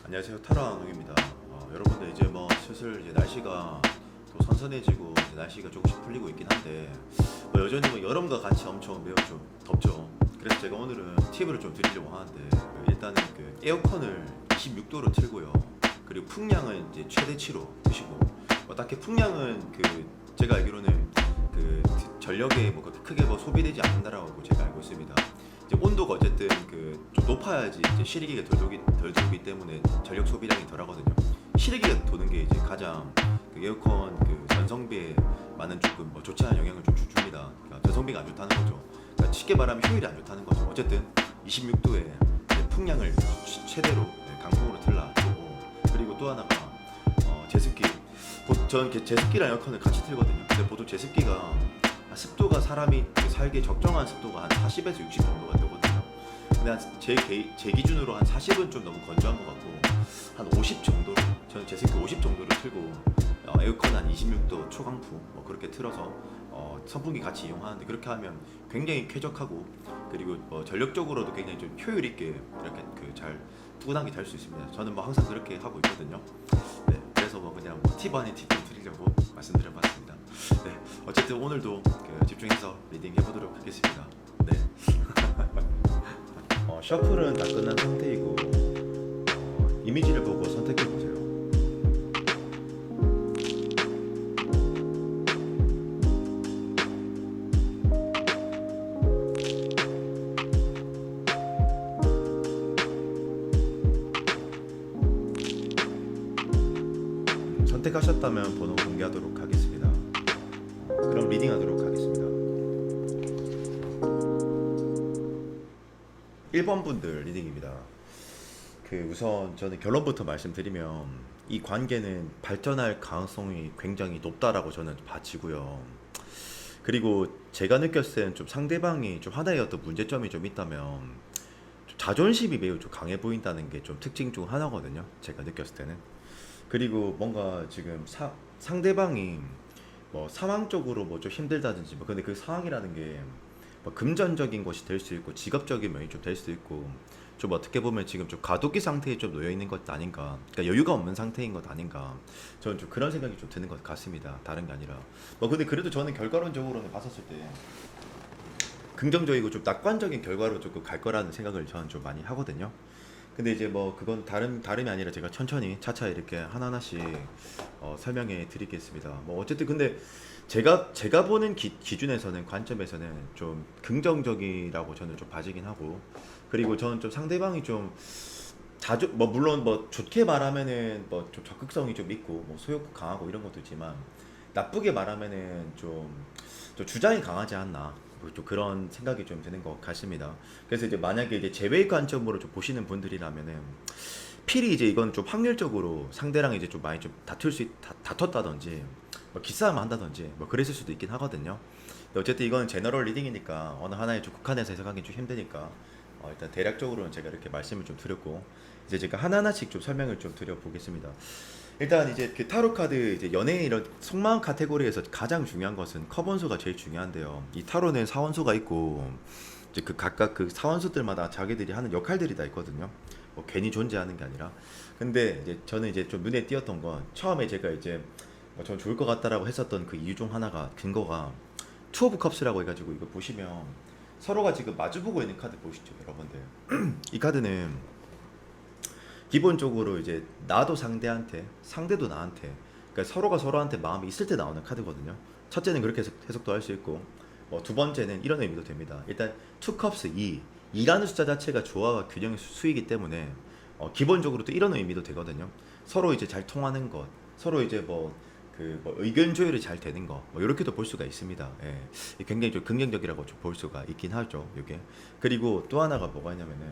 안녕하세요, 타로왕입니다. 여러분들 이제 뭐 슬슬 이제 날씨가 또 선선해지고 이제 날씨가 조금씩 풀리고 있긴 한데 뭐 여전히 뭐 여름과 같이 엄청 매우 좀 덥죠. 그래서 제가 오늘은 팁을 좀 드리려고 하는데 일단은 그 에어컨을 26도로 틀고요. 그리고 풍량은 이제 최대치로 드시고 딱히 풍량은 그 제가 알기로는 그 전력에 뭐 그렇게 크게 뭐 소비되지 않는다라고 제가 알고 있습니다. 이제 온도가 어쨌든 그 좀 높아야지 이제 실외기가 덜 돌기 때문에 전력 소비량이 덜하거든요. 실외기가 도는 게 이제 가장 그 에어컨 그 전성비에 많은 조금 뭐 좋지 않은 영향을 좀 줍니다. 그러니까 전성비가 안 좋다는 거죠. 그러니까 쉽게 말하면 효율이 안 좋다는 거죠. 어쨌든 26도에 풍량을 최대로 강풍으로 틀라 고 그리고 또 하나가 제습기. 저는 제습기랑 에어컨을 같이 틀거든요. 근데 보통 제습기가 습도가 사람이 살기에 적정한 습도가 한 40에서 60 정도가 되거든요. 근데 제 기준으로 한 40은 좀 너무 건조한 것 같고 한 50 정도로 저는 제습기 50 정도를 틀고 에어컨 한 26도 초강풍 뭐 그렇게 틀어서 선풍기 같이 이용하는데 그렇게 하면 굉장히 쾌적하고 그리고 전력적으로도 굉장히 좀 효율 있게 이렇게 그 잘 푸근하게 될 수 있습니다. 저는 뭐 항상 그렇게 하고 있거든요. 네, 그래서 뭐 그냥 팁 아닌 팁 좀 드리려고 말씀드려봤습니다. 네, 어쨌든 오늘도 그 집중해서 리딩 해보도록 하겠습니다. 네. 셔플은 다 끝난 상태이고 이미지를 보고 선택해 보세요. 선택하셨다면 번호 공개하도록 하겠습니다. 그럼 리딩하도록 하겠습니다. 1번 분들 리딩입니다. 그 우선 저는 결론부터 말씀드리면 이 관계는 발전할 가능성이 굉장히 높다라고 저는 봐지고요. 그리고 제가 느꼈을 때는 좀 상대방이 좀 하나의 어떤 문제점이 좀 있다면 좀 자존심이 매우 좀 강해 보인다는 게 좀 특징 중 하나거든요. 제가 느꼈을 때는. 그리고 뭔가 지금 상대방이 뭐 상황적으로 뭐 좀 힘들다든지 뭐 근데 그 상황이라는 게 뭐 금전적인 것이 될 수 있고 직업적인 면이 좀 될 수 있고 좀 어떻게 보면 지금 좀 과도기 상태에 좀 놓여 있는 것 아닌가, 그러니까 여유가 없는 상태인 것 아닌가, 저는 좀 그런 생각이 좀 드는 것 같습니다. 다른 게 아니라 뭐 근데 그래도 저는 결과론적으로는 봤었을 때 긍정적이고 좀 낙관적인 결과로 조금 갈 거라는 생각을 저는 좀 많이 하거든요. 근데 이제 뭐 그건 다름이 아니라 제가 천천히 차차 이렇게 하나하나씩 설명해 드리겠습니다. 뭐 어쨌든 근데 제가 보는 기준에서는 관점에서는 좀 긍정적이라고 저는 좀 봐지긴 하고 그리고 저는 좀 상대방이 좀 자주 뭐 물론 뭐 좋게 말하면은 뭐 좀 적극성이 좀 있고 뭐 소욕 강하고 이런 것도 있지만 나쁘게 말하면은 좀 주장이 강하지 않나 좀 그런 생각이 좀 드는 것 같습니다. 그래서 이제 만약에 이제 제외 관점으로 좀 보시는 분들이라면은 필히 이제 이건 좀 확률적으로 상대랑 이제 좀 많이 좀 다퉜다든지 뭐 기싸움 한다든지 뭐 그랬을 수도 있긴 하거든요. 근데 어쨌든 이건 제너럴 리딩이니까 어느 하나에 좀 국한해서 해석하기 좀 힘드니까 일단 대략적으로는 제가 이렇게 말씀을 좀 드렸고 이제 제가 하나하나씩 좀 설명을 좀 드려보겠습니다. 일단 이제 그 타로 카드 이제 연애 이런 속마음 카테고리에서 가장 중요한 것은 커번수가 제일 중요한데요. 이 타로는 사원수가 있고 이제 그 각각 그 사원수들마다 자기들이 하는 역할들이 다 있거든요. 뭐 괜히 존재하는 게 아니라. 근데 이제 저는 이제 좀 눈에 띄었던 건 처음에 제가 이제 전 좋을 것 같다라고 했었던 그 이유 중 하나가 근거가 투 오브 컵스라고 해가지고 이거 보시면 서로가 지금 마주보고 있는 카드 보시죠, 여러분들. 이 카드는 기본적으로 이제 나도 상대한테, 상대도 나한테, 그러니까 서로가 서로한테 마음이 있을 때 나오는 카드거든요. 첫째는 그렇게 해석도 할 수 있고, 두 번째는 이런 의미도 됩니다. 일단 투 컵스 2라는 숫자 자체가 조화와 균형의 수이기 때문에 기본적으로 또 이런 의미도 되거든요. 서로 이제 잘 통하는 것, 서로 이제 뭐 의견 조율이 잘 되는 거, 뭐 이렇게도 볼 수가 있습니다. 예. 굉장히 좀 긍정적이라고 좀 볼 수가 있긴 하죠, 이게. 그리고 또 하나가 뭐가 있냐면은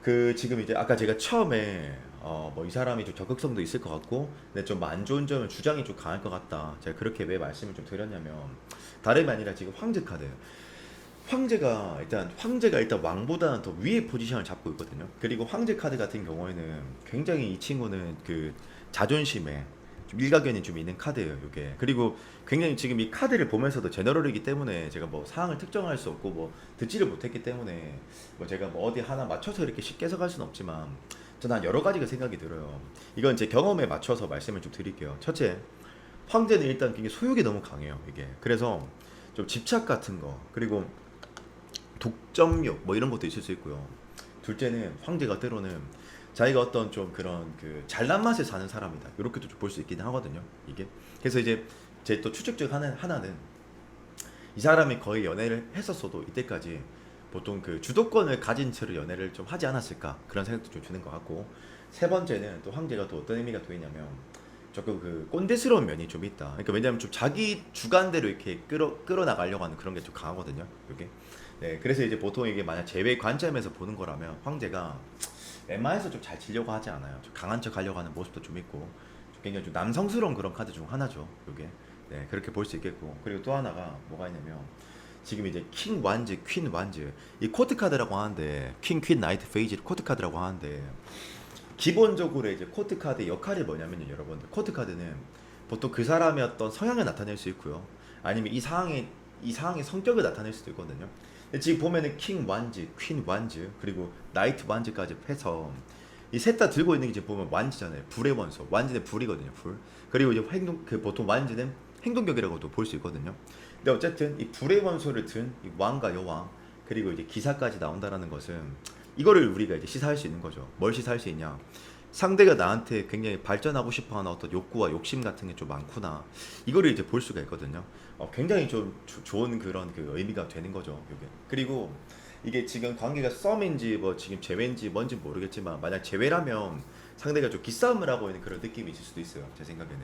그 지금 이제 아까 제가 처음에 뭐 이 사람이 좀 적극성도 있을 것 같고 근데 좀 안 좋은 점은 주장이 좀 강할 것 같다. 제가 그렇게 왜 말씀을 좀 드렸냐면 다름이 아니라 지금 황제 카드예요. 황제가 일단 왕보다는 더 위에 포지션을 잡고 있거든요. 그리고 황제 카드 같은 경우에는 굉장히 이 친구는 그 자존심에 좀 일가견이 좀 있는 카드예요, 이게. 그리고 굉장히 지금 이 카드를 보면서도 제너럴이기 때문에 제가 뭐 사항을 특정할 수 없고 뭐 듣지를 못했기 때문에 뭐 제가 뭐 어디 하나 맞춰서 이렇게 쉽게 해석할 수는 없지만 저는 한 여러 가지가 생각이 들어요. 이건 제 경험에 맞춰서 말씀을 좀 드릴게요. 첫째, 황제는 일단 굉장히 소욕이 너무 강해요. 이게 그래서 좀 집착 같은 거, 그리고 독점욕 뭐 이런 것도 있을 수 있고요. 둘째는 황제가 때로는 자기가 어떤 좀 그런 그 잘난 맛에 사는 사람이다, 이렇게도 좀 볼 수 있긴 하거든요. 이게 그래서 이제 제 또 추측 중 하나는 이 사람이 거의 연애를 했었어도 이때까지 보통 그 주도권을 가진 채로 연애를 좀 하지 않았을까, 그런 생각도 좀 드는 것 같고, 세 번째는 또 황제가 또 어떤 의미가 또 있냐면 조금 그 꼰대스러운 면이 좀 있다. 그러니까 왜냐하면 좀 자기 주관대로 이렇게 끌어나가려고 하는 그런 게 좀 강하거든요. 이게 네, 그래서 이제 보통 이게 만약 제외 관점에서 보는 거라면 황제가 웬만해서 좀 잘 치려고 하지 않아요. 좀 강한 척 하려고 하는 모습도 좀 있고, 좀 굉장히 좀 남성스러운 그런 카드 중 하나죠. 이게 네, 그렇게 볼 수 있겠고, 그리고 또 하나가 뭐가 있냐면 지금 이제 킹 완즈, 퀸 완즈, 이 코트 카드라고 하는데, 킹, 퀸, 나이트, 페이지를 코트 카드라고 하는데, 기본적으로 이제 코트 카드의 역할이 뭐냐면요, 여러분들. 코트 카드는 보통 그 사람의 어떤 성향을 나타낼 수 있고요, 아니면 이 상황의 성격을 나타낼 수도 있거든요. 근데 지금 보면은 킹 완즈, 퀸 완즈, 그리고 나이트 완즈까지 해서 이 셋 다 들고 있는 게 지금 보면 완즈잖아요. 불의 원소. 완즈는 불이거든요. 불. 그리고 이제 그 보통 완즈는 행동격이라고도 볼 수 있거든요. 근데 어쨌든 이 불의 원소를 든 이 왕과 여왕, 그리고 이제 기사까지 나온다라는 것은 이거를 우리가 이제 시사할 수 있는 거죠. 뭘 시사할 수 있냐? 상대가 나한테 굉장히 발전하고 싶어하는 어떤 욕구와 욕심 같은 게 좀 많구나. 이거를 이제 볼 수가 있거든요. 굉장히 좀 좋은 그런 그 의미가 되는 거죠. 이게. 그리고 이게 지금 관계가 썸인지 뭐 지금 재회인지 뭔지 모르겠지만, 만약 재회라면 상대가 좀 기싸움을 하고 있는 그런 느낌이 있을 수도 있어요. 제 생각에는.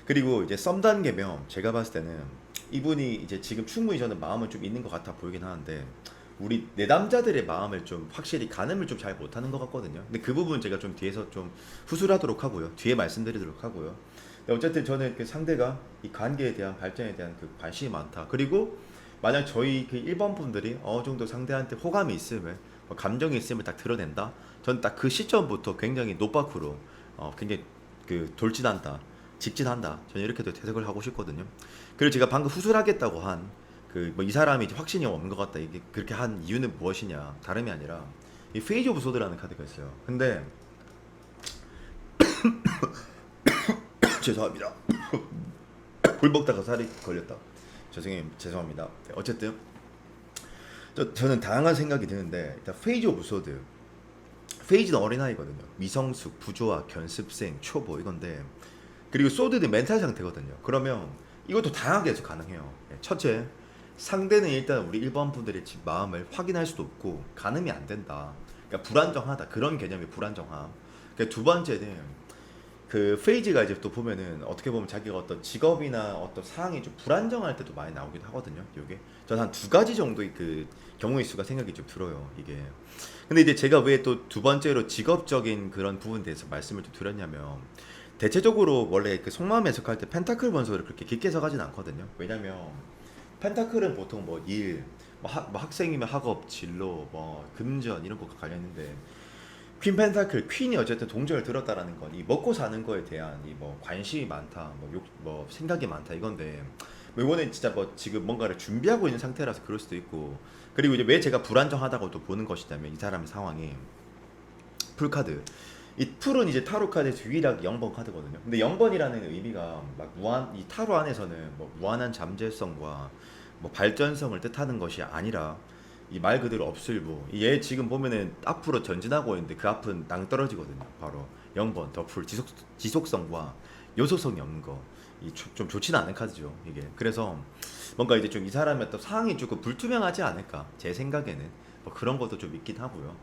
그리고 이제 썸 단계면 제가 봤을 때는 이분이 이제 지금 충분히 저는 마음은 좀 있는 것 같아 보이긴 하는데, 우리 내담자들의 마음을 좀 확실히 가늠을 좀 잘 못하는 것 같거든요. 근데 그 부분 제가 좀 뒤에서 좀 후술하도록 하고요. 뒤에 말씀드리도록 하고요. 근데 어쨌든 저는 그 상대가 이 관계에 대한 발전에 대한 그 관심이 많다. 그리고 만약 저희 그 1번 분들이 어느 정도 상대한테 호감이 있음을, 감정이 있음을 딱 드러낸다. 전 딱 그 시점부터 굉장히 노바쿠로 굉장히 그 돌진한다, 직진한다. 저는 이렇게도 해석을 하고 싶거든요. 그리고 제가 방금 후술하겠다고 한 그 뭐 이 사람이 확신이 없는 것 같다, 이게 그렇게 한 이유는 무엇이냐, 다름이 아니라 이 페이지 오브 소드라는 카드가 있어요. 근데 죄송합니다. 물 먹다가 살이 걸렸다. 죄송합니다. 네, 어쨌든 저는 다양한 생각이 드는데, 일단 페이지 오브 소드, 페이지는 어린아이거든요. 미성숙, 부조화, 견습생, 초보 이건데, 그리고 소드는 멘탈 상태거든요. 그러면 이것도 다양하게 해서 가능해요. 네, 첫째, 상대는 일단 우리 1번 분들의 마음을 확인할 수도 없고 가늠이 안 된다. 그러니까 불안정하다. 그런 개념의 불안정함. 그러니까 두 번째는 그 페이지가 이제 또 보면은 어떻게 보면 자기가 어떤 직업이나 어떤 상황이 좀 불안정할 때도 많이 나오기도 하거든요. 이게 저는 한 두 가지 정도의 그 경우의 수가 생각이 좀 들어요. 이게. 근데 이제 제가 왜 또 두 번째로 직업적인 그런 부분에 대해서 말씀을 좀 드렸냐면, 대체적으로 원래 그 속마음 해석할 때 펜타클 원소를 그렇게 깊게 해석하진 않거든요. 왜냐면 펜타클은 보통 뭐 일, 뭐 학생이면 학업, 진로, 뭐 금전 이런 것과 관련인데, 퀸 펜타클, 퀸이 어쨌든 동전을 들었다라는 건 이 먹고 사는 거에 대한 이 뭐 관심이 많다, 뭐 생각이 많다 이건데, 뭐 이거는 진짜 뭐 지금 뭔가를 준비하고 있는 상태라서 그럴 수도 있고, 그리고 이제 왜 제가 불안정하다고 또 보는 것이냐면, 이 사람의 상황이 풀카드, 이 풀은 이제 타로 카드에서 유일하게 0번 카드거든요. 근데 0번이라는 의미가 막 이 타로 안에서는 뭐 무한한 잠재성과 뭐 발전성을 뜻하는 것이 아니라, 이 말 그대로 없을부, 얘 지금 보면은 앞으로 전진하고 있는데 그 앞은 낭떨어지거든요. 바로 0번 더 풀, 지속성과 요소성이 없는 거, 좀 좋지는 않은 카드죠 이게. 그래서 뭔가 이제 좀 이 사람의 어떤 상황이 조금 불투명하지 않을까, 제 생각에는 뭐 그런 것도 좀 있긴 하고요.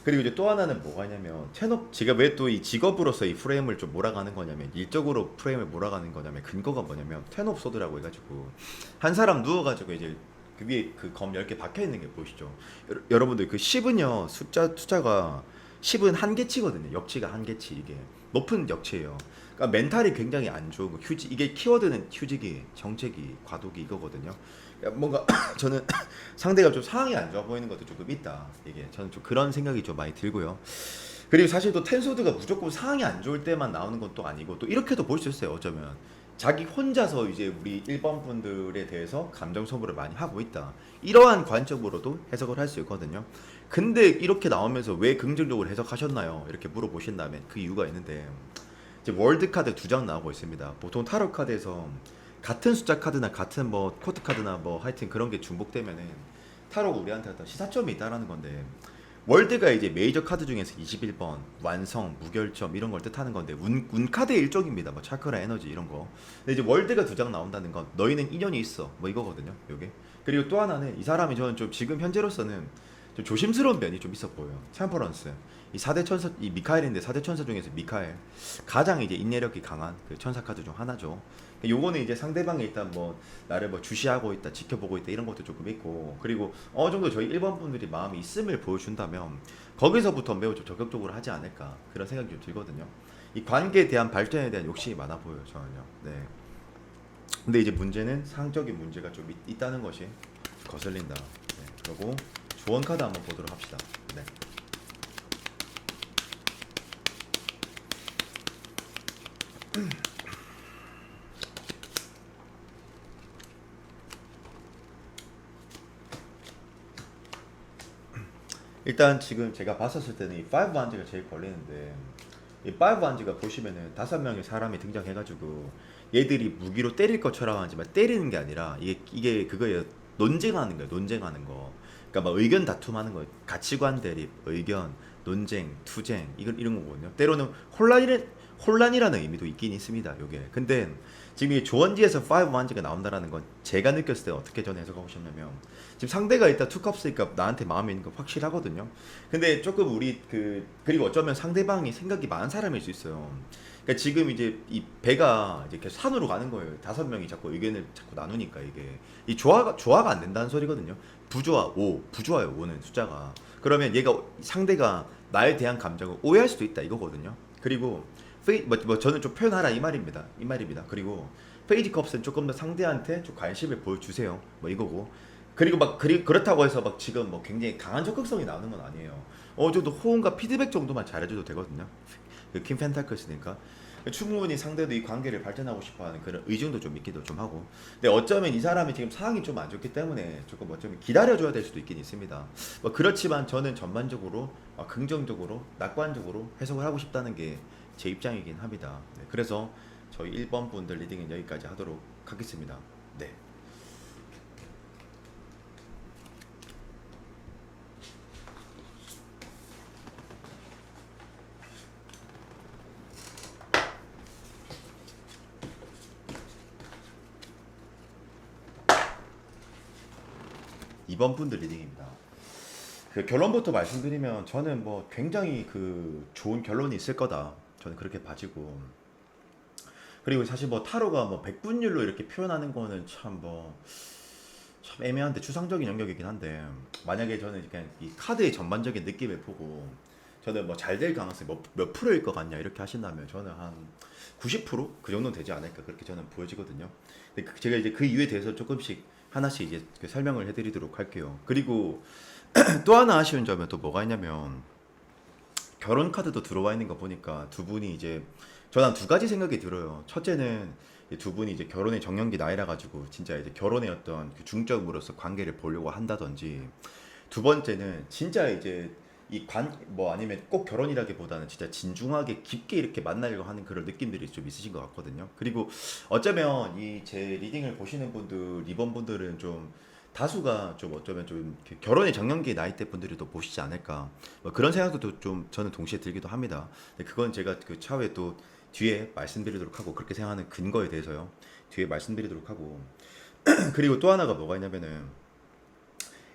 그리고 이제 또 하나는 뭐가 있냐면, 제가 왜 또 이 직업으로서 이 프레임을 좀 몰아가는 거냐면, 일적으로 프레임을 몰아가는 거냐면, 근거가 뭐냐면 텐옵 소드라고 해가지고, 한 사람 누워가지고 이제 그 위에 그 검 10개 박혀 있는 게 보이시죠? 여러분들 그 10은요, 숫자가 10은 한계치거든요. 역치가 한계치, 이게 높은 역치예요. 그러니까 멘탈이 굉장히 안 좋은 거. 이게 키워드는 휴지기, 정체기, 과도기 이거거든요. 뭔가 저는 상대가 좀 상황이 안 좋아 보이는 것도 조금 있다. 이게 저는 좀 그런 생각이 좀 많이 들고요. 그리고 사실 또 텐소드가 무조건 상황이 안 좋을 때만 나오는 건 또 아니고, 또 이렇게도 볼 수 있어요. 어쩌면 자기 혼자서 이제 우리 일반 분들에 대해서 감정 소모를 많이 하고 있다. 이러한 관점으로도 해석을 할 수 있거든요. 근데 이렇게 나오면서 왜 긍정적으로 해석하셨나요? 이렇게 물어보신다면 그 이유가 있는데 이제 월드 카드 두 장 나오고 있습니다. 보통 타로 카드에서 같은 숫자 카드나 같은 뭐 코트 카드나 뭐 하여튼 그런 게 중복되면은 타로가 우리한테 어떤 시사점이 있다라는 건데 월드가 이제 메이저 카드 중에서 21번 완성, 무결점 이런 걸 뜻하는 건데 운 카드의 일종입니다. 뭐 차크라 에너지 이런 거. 근데 이제 월드가 두 장 나온다는 건 너희는 인연이 있어. 뭐 이거거든요. 요게. 그리고 또 하나는 이 사람이 저는 좀 지금 현재로서는 좀 조심스러운 면이 좀 있어 보여요. 템퍼런스. 이 4대 천사 이 미카엘인데 4대 천사 중에서 미카엘 가장 이제 인내력이 강한 그 천사 카드 중 하나죠. 요거는 이제 상대방이 일단 뭐 나를 뭐 주시하고 있다, 지켜보고 있다 이런 것도 조금 있고 그리고 어느 정도 저희 일반 분들이 마음이 있음을 보여준다면 거기서부터 매우 좀 적극적으로 하지 않을까 그런 생각이 좀 들거든요. 이 관계에 대한 발전에 대한 욕심이 많아 보여요, 저는요. 네. 근데 이제 문제는 상적인 문제가 좀 있다는 것이 거슬린다. 네. 그리고 조언 카드 한번 보도록 합시다. 네. 일단 지금 제가 봤었을 때는 이 5 한지가 제일 걸리는데 이 5 한지가 보시면은 5명의 사람이 등장해가지고 얘들이 무기로 때릴 것처럼 하지만 때리는 게 아니라 이게 그거예요. 논쟁하는 거예요. 논쟁하는 거. 그러니까 막 의견 다툼하는 거, 가치관 대립, 의견, 논쟁, 투쟁 이런 거거든요. 때로는 혼란이라는 의미도 있긴 있습니다. 요게. 근데 지금 이 조언지에서 5 한지가 나온다라는 건 제가 느꼈을 때 어떻게 저는 해석하고 싶냐면 지금 상대가 일단 투컵스니까 나한테 마음에 있는 거 확실하거든요. 근데 조금 우리 그리고 어쩌면 상대방이 생각이 많은 사람일 수 있어요. 그러니까 지금 이제 이 배가 이제 계속 산으로 가는 거예요. 5명이 자꾸 의견을 자꾸 나누니까 이게 이 조화가 안 된다는 소리거든요. 부조화 5, 부조화요 5는 숫자가. 그러면 얘가 상대가 나에 대한 감정을 오해할 수도 있다 이거거든요. 그리고 뭐 저는 좀 표현하라 이 말입니다. 이 말입니다. 그리고 페이지 컵스는 조금 더 상대한테 좀 관심을 보여주세요. 뭐 이거고. 그리고 막 그렇다고 해서 막 지금 뭐 굉장히 강한 적극성이 나오는 건 아니에요. 어느 정도 호응과 피드백 정도만 잘해줘도 되거든요. 그킴 펜타클스니까 충분히 상대도 이 관계를 발전하고 싶어하는 그런 의중도 좀 있기도 좀 하고. 근데 어쩌면 이 사람이 지금 상황이 좀 안 좋기 때문에 조금 어쩌면 기다려줘야 될 수도 있긴 있습니다. 뭐 그렇지만 저는 전반적으로 긍정적으로 낙관적으로 해석을 하고 싶다는 게 제 입장이긴 합니다. 네, 그래서 저희 1번 분들 리딩은 여기까지 하도록 하겠습니다. 네. 이번 분들 리딩입니다. 그 결론부터 말씀드리면 저는 뭐 굉장히 그 좋은 결론이 있을 거다. 저는 그렇게 봐지고 그리고 사실 뭐 타로가 뭐 백분율로 이렇게 표현하는 거는 참 애매한데 추상적인 영역이긴 한데 만약에 저는 그냥 이 카드의 전반적인 느낌을 보고 저는 뭐 잘 될 가능성이 몇 프로일 것 같냐 이렇게 하신다면 저는 한 90%그 정도는 되지 않을까 그렇게 저는 보여지거든요. 근데 제가 이제 그 이유에 대해서 조금씩 하나씩 이제 그 설명을 해드리도록 할게요. 그리고 또 하나 아쉬운 점은 또 뭐가 있냐면 결혼 카드도 들어와 있는 거 보니까 두 분이 이제 저는 한 두 가지 생각이 들어요. 첫째는 이두 분이 이제 결혼의 정년기 나이라 가지고 진짜 이제 결혼의 어떤 그 중점으로서 관계를 보려고 한다든지 두 번째는 진짜 이제 이 뭐 아니면 꼭 결혼이라기보다는 진짜 진중하게 깊게 이렇게 만나려고 하는 그런 느낌들이 좀 있으신 것 같거든요. 그리고 어쩌면 이 제 리딩을 보시는 분들, 이번 분들은 좀 다수가 좀 어쩌면 좀 이렇게 결혼의 정년기 나이대 분들이 또 보시지 않을까 뭐 그런 생각도 좀 저는 동시에 들기도 합니다. 근데 그건 제가 그 차후에 또 뒤에 말씀드리도록 하고 그렇게 생각하는 근거에 대해서요. 뒤에 말씀드리도록 하고 그리고 또 하나가 뭐가 있냐면은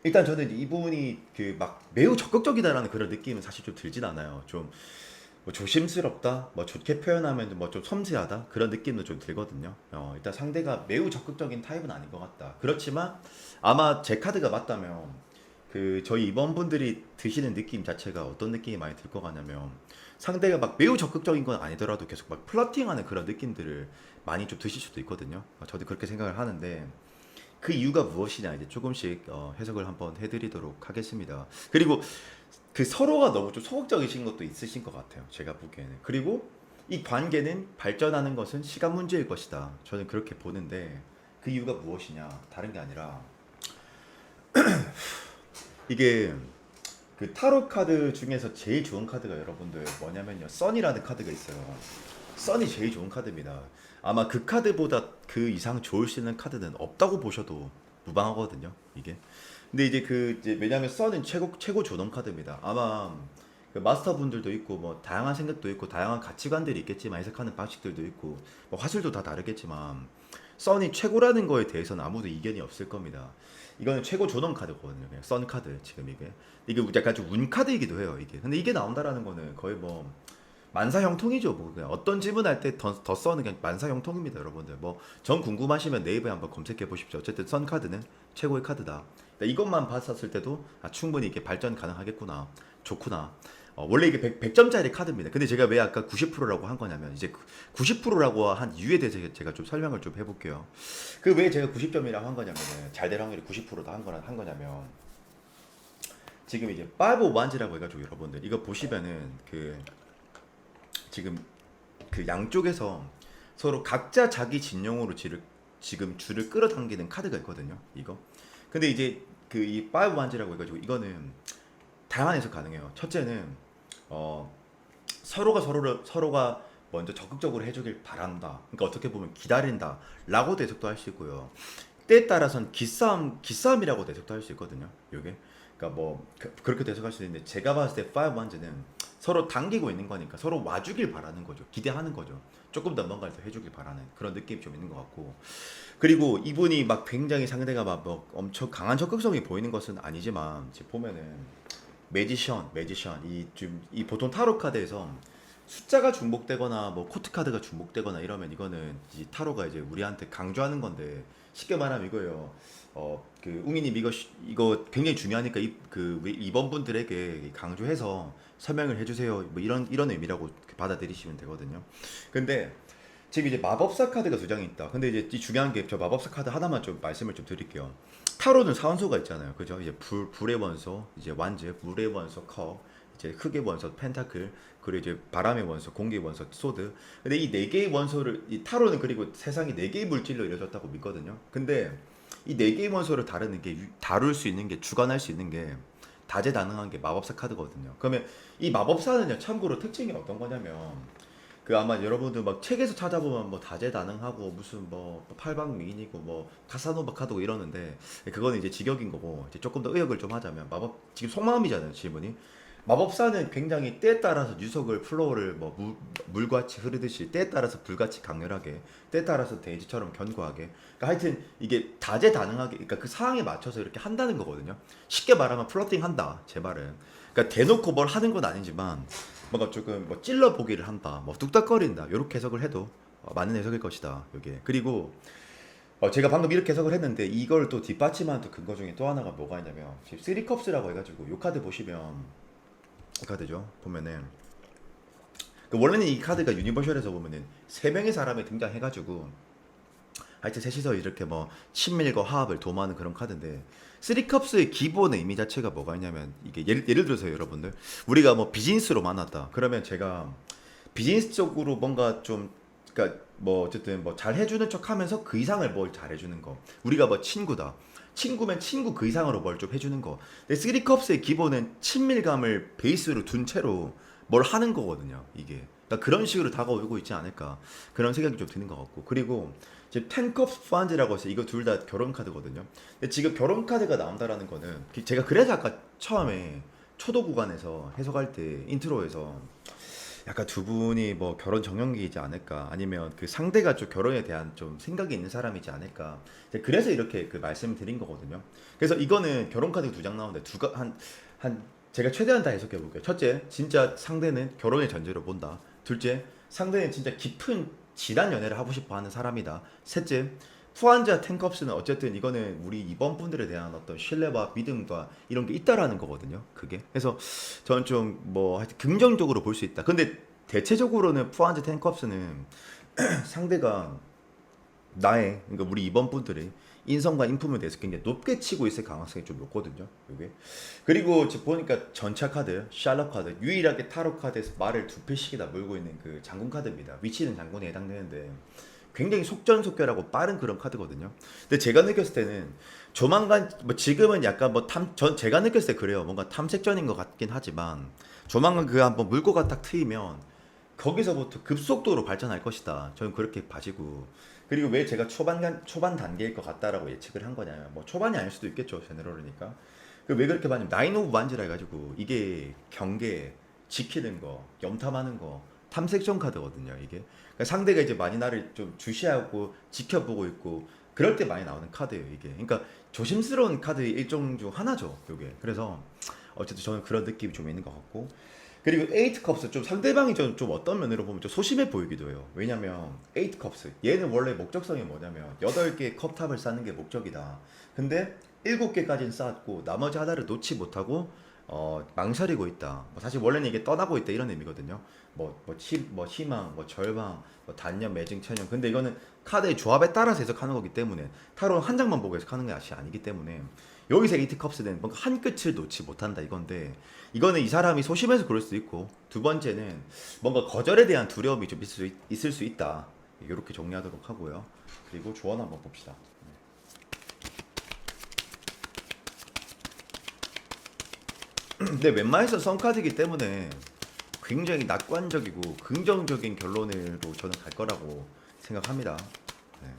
일단 저는 이 부분이 그 막 매우 적극적이다라는 그런 느낌은 사실 좀 들진 않아요. 좀 뭐 조심스럽다, 뭐 좋게 표현하면 뭐 좀 섬세하다 그런 느낌도 좀 들거든요. 일단 상대가 매우 적극적인 타입은 아닌 것 같다. 그렇지만 아마 제 카드가 맞다면 그 저희 임원분들이 드시는 느낌 자체가 어떤 느낌이 많이 들 것 같냐면 상대가 막 매우 적극적인 건 아니더라도 계속 막 플러팅하는 그런 느낌들을 많이 좀 드실 수도 있거든요. 저도 그렇게 생각을 하는데 그 이유가 무엇이냐 이제 조금씩 해석을 한번 해드리도록 하겠습니다. 그리고 그 서로가 너무 좀 소극적이신 것도 있으신 것 같아요. 제가 보기에는. 그리고 이 관계는 발전하는 것은 시간 문제일 것이다. 저는 그렇게 보는데 그 이유가 무엇이냐? 다른 게 아니라 이게 그 타로 카드 중에서 제일 좋은 카드가 여러분들 뭐냐면요. 선이라는 카드가 있어요. 선이 제일 좋은 카드입니다. 아마 그 카드보다 그 이상 좋을 수 있는 카드는 없다고 보셔도 무방하거든요. 이게. 근데 이제 이제 왜냐면 선은 최고 조던 카드입니다. 아마 그 마스터 분들도 있고 뭐 다양한 생각도 있고 다양한 가치관들이 있겠지만 해석하는 방식들도 있고 뭐 화술도 다 다르겠지만 선이 최고라는 거에 대해서는 아무도 이견이 없을 겁니다. 이거는 최고 조던 카드거든요. 그냥 선 카드 지금 이게 약간 좀 운 카드이기도 해요. 이게 근데 이게 나온다라는 거는 거의 뭐 만사형통이죠. 뭐 그냥 어떤 질문할 때 더 써는 그냥 만사형통입니다, 여러분들. 뭐 전 궁금하시면 네이버에 한번 검색해 보십시오. 어쨌든 선 카드는 최고의 카드다. 그러니까 이것만 봤었을 때도 충분히 이게 발전 가능하겠구나, 좋구나. 원래 이게 100점짜리 카드입니다. 근데 제가 왜 아까 90%라고 한 거냐면 이제 90%라고 한 이유에 대해서 제가 좀 설명을 좀 해볼게요. 그 왜 제가 90점이라고 한 거냐면은 잘 될 확률이 90%다 한 거냐면 지금 이제 5 완지라고 해가지고 여러분들 이거 보시면은 지금 그 양쪽에서 서로 각자 자기 진영으로 지금 줄을 끌어당기는 카드가 있거든요. 이거. 근데 이제 이 파이브 완즈라고 해가지고 이거는 다양한 해석 가능해요. 첫째는 서로가 먼저 적극적으로 해주길 바란다. 그러니까 어떻게 보면 기다린다라고도 해석도 할 수 있고요. 때에 따라서는 기싸움이라고도 해석도 할 수 있거든요. 요게. 그러니까 뭐 그렇게 해석할 수 있는데 제가 봤을 때 파이브 완즈는 서로 당기고 있는 거니까 서로 와주길 바라는 거죠. 기대하는 거죠. 조금 더 뭔가를 더 해주길 바라는 그런 느낌이 좀 있는 것 같고. 그리고 이분이 막 굉장히 상대가 막 뭐 엄청 강한 적극성이 보이는 것은 아니지만 지금 보면은 매지션 이 보통 타로 카드에서 숫자가 중복되거나 뭐 코트 카드가 중복되거나 이러면 이거는 이 타로가 이제 우리한테 강조하는 건데 쉽게 말하면 이거예요. 웅이님 이거 굉장히 중요하니까 이번 분들에게 강조해서 설명을 해주세요. 뭐 이런 의미라고 받아들이시면 되거든요. 근데 지금 이제 마법사 카드가 두 장이 있다. 근데 이제 이 중요한 게 저 마법사 카드 하나만 좀 말씀을 좀 드릴게요. 타로는 사원소가 있잖아요. 그죠? 이제 불의 원소, 이제 완즈, 물의 원소 컵, 이제 흙의 원소 펜타클, 그리고 이제 바람의 원소, 공기의 원소 소드. 근데 이 네 개의 원소를 이 타로는 그리고 세상이 네 개의 물질로 이루어졌다고 믿거든요. 근데 이 네 개의 원소를 다룰 수 있는 게 주관할 수 있는 게 다재다능한 게 마법사 카드거든요. 그러면 이 마법사는요, 참고로 특징이 어떤 거냐면 아마 여러분들 막 책에서 찾아보면 뭐 다재다능하고 무슨 뭐 팔방미인이고 뭐 카사노바 카드고 이러는데 그거는 이제 직역인 거고 이제 조금 더 의역을 좀 하자면 지금 속마음이잖아요 질문이. 마법사는 굉장히 때에 따라서 유속을 플로우를 뭐 물같이 흐르듯이 때에 따라서 불같이 강렬하게 때에 따라서 데이지처럼 견고하게 그러니까 하여튼 이게 다재다능하게 그러니까 그 상황에 맞춰서 이렇게 한다는 거거든요. 쉽게 말하면 플러팅 한다 제 말은. 그러니까 대놓고 뭘 하는 건 아니지만 뭔가 조금 뭐 찔러 보기를 한다, 뭐 뚝딱거린다 이렇게 해석을 해도 맞는 해석일 것이다. 이게 그리고 제가 방금 이렇게 해석을 했는데 이걸 또 뒷받침하는 또 근거 중에 또 하나가 뭐가 있냐면 지금 쓰리컵스라고 해가지고 이 카드 보시면 이 카드죠. 보면은 원래는 이 카드가 유니버셜에서 보면은 세 명의 사람이 등장해가지고 하여튼 셋이서 이렇게 뭐 친밀과 화합을 도모하는 그런 카드인데 쓰리컵스의 기본의 의미 자체가 뭐가 있냐면 이게 예를 들어서 여러분들 우리가 뭐 비즈니스로 만났다 그러면 제가 비즈니스 쪽으로 뭔가 좀 그러니까 뭐 어쨌든 뭐 잘 해주는 척하면서 그 이상을 뭘 잘해주는 거 우리가 뭐 친구면 친구 그 이상으로 뭘 좀 해주는 거. 근데 쓰리컵스의 기본은 친밀감을 베이스로 둔 채로 뭘 하는 거거든요. 이게 그러니까 그런 식으로 다가오고 있지 않을까 그런 생각이 좀 드는 것 같고. 그리고 지금 텐컵스 판즈라고 해서 이거 둘 다 결혼 카드거든요. 근데 지금 결혼 카드가 나온다라는 거는 제가 그래서 아까 처음에 초도 구간에서 해석할 때 인트로에서 약간 두 분이 뭐 결혼 정년기이지 않을까 아니면 그 상대가 좀 결혼에 대한 좀 생각이 있는 사람이지 않을까 그래서 이렇게 그 말씀드린 거거든요. 그래서 이거는 결혼 카드 두 장 나오는데 한 제가 최대한 다 해석해 볼게요. 첫째, 진짜 상대는 결혼의 전제로 본다. 둘째, 상대는 진짜 깊은 진한 연애를 하고 싶어 하는 사람이다. 셋째, 푸안자 텐컵스는 어쨌든 이거는 우리 이번 분들에 대한 어떤 신뢰와 믿음과 이런 게 있다라는 거거든요. 그게. 그래서 저는 좀 뭐 하여튼 긍정적으로 볼 수 있다. 근데 대체적으로는 푸안자 텐컵스는 상대가 그러니까 우리 이번 분들이 인성과 인품에 대해서 굉장히 높게 치고 있을 가능성이 좀 높거든요. 이게. 그리고 지금 보니까 전차 카드, 샬럿 카드, 유일하게 타로 카드에서 말을 두 패씩이나 몰고 있는 그 장군 카드입니다. 위치는 장군에 해당되는데 굉장히 속전속결하고 빠른 그런 카드거든요. 근데 제가 느꼈을 때는 조만간 뭐 지금은 약간 뭐 전 제가 느꼈을 때 그래요. 뭔가 탐색전인 것 같긴 하지만 조만간 그 한번 물고가 딱 트이면 거기서부터 급속도로 발전할 것이다. 저는 그렇게 봐지고. 그리고 왜 제가 초반 단계일 것 같다라고 예측을 한 거냐면 뭐 초반이 아닐 수도 있겠죠. 제네럴이니까. 왜 그렇게 봤냐면 나인 오브 완즈라 해가지고 이게 경계 지키는 거, 염탐하는 거, 탐색전 카드거든요. 이게 그러니까 상대가 이제 많이 나를 좀 주시하고 지켜보고 있고 그럴 때 많이 나오는 카드예요. 이게 그러니까 조심스러운 카드의 일종 중 하나죠. 이게 그래서 어쨌든 저는 그런 느낌이 좀 있는 것 같고. 그리고 에이트 컵스 좀 상대방이 좀 어떤 면으로 보면 좀 소심해 보이기도 해요. 왜냐면 에이트 컵스 얘는 원래 목적성이 뭐냐면 8개 컵탑을 쌓는 게 목적이다. 근데 7개까지는 쌓았고 나머지 하나를 놓지 못하고 망설이고 있다. 뭐 사실 원래는 이게 떠나고 있다 이런 의미거든요. 뭐 희망, 뭐 절망, 뭐 단념, 매증, 체념. 근데 이거는 카드의 조합에 따라서 해석하는 거기 때문에 타로 한 장만 보고 해석하는 게 아니기 때문에 여기서 에이트 컵스는 뭔가 한 끝을 놓지 못한다 이건데 이거는 이 사람이 소심해서 그럴 수도 있고 두 번째는 뭔가 거절에 대한 두려움이 좀 있을 수 있다. 이렇게 정리하도록 하고요. 그리고 조언 한번 봅시다. 근데 웬만해서 선카드이기 때문에 굉장히 낙관적이고 긍정적인 결론으로 저는 갈 거라고 생각합니다. 네.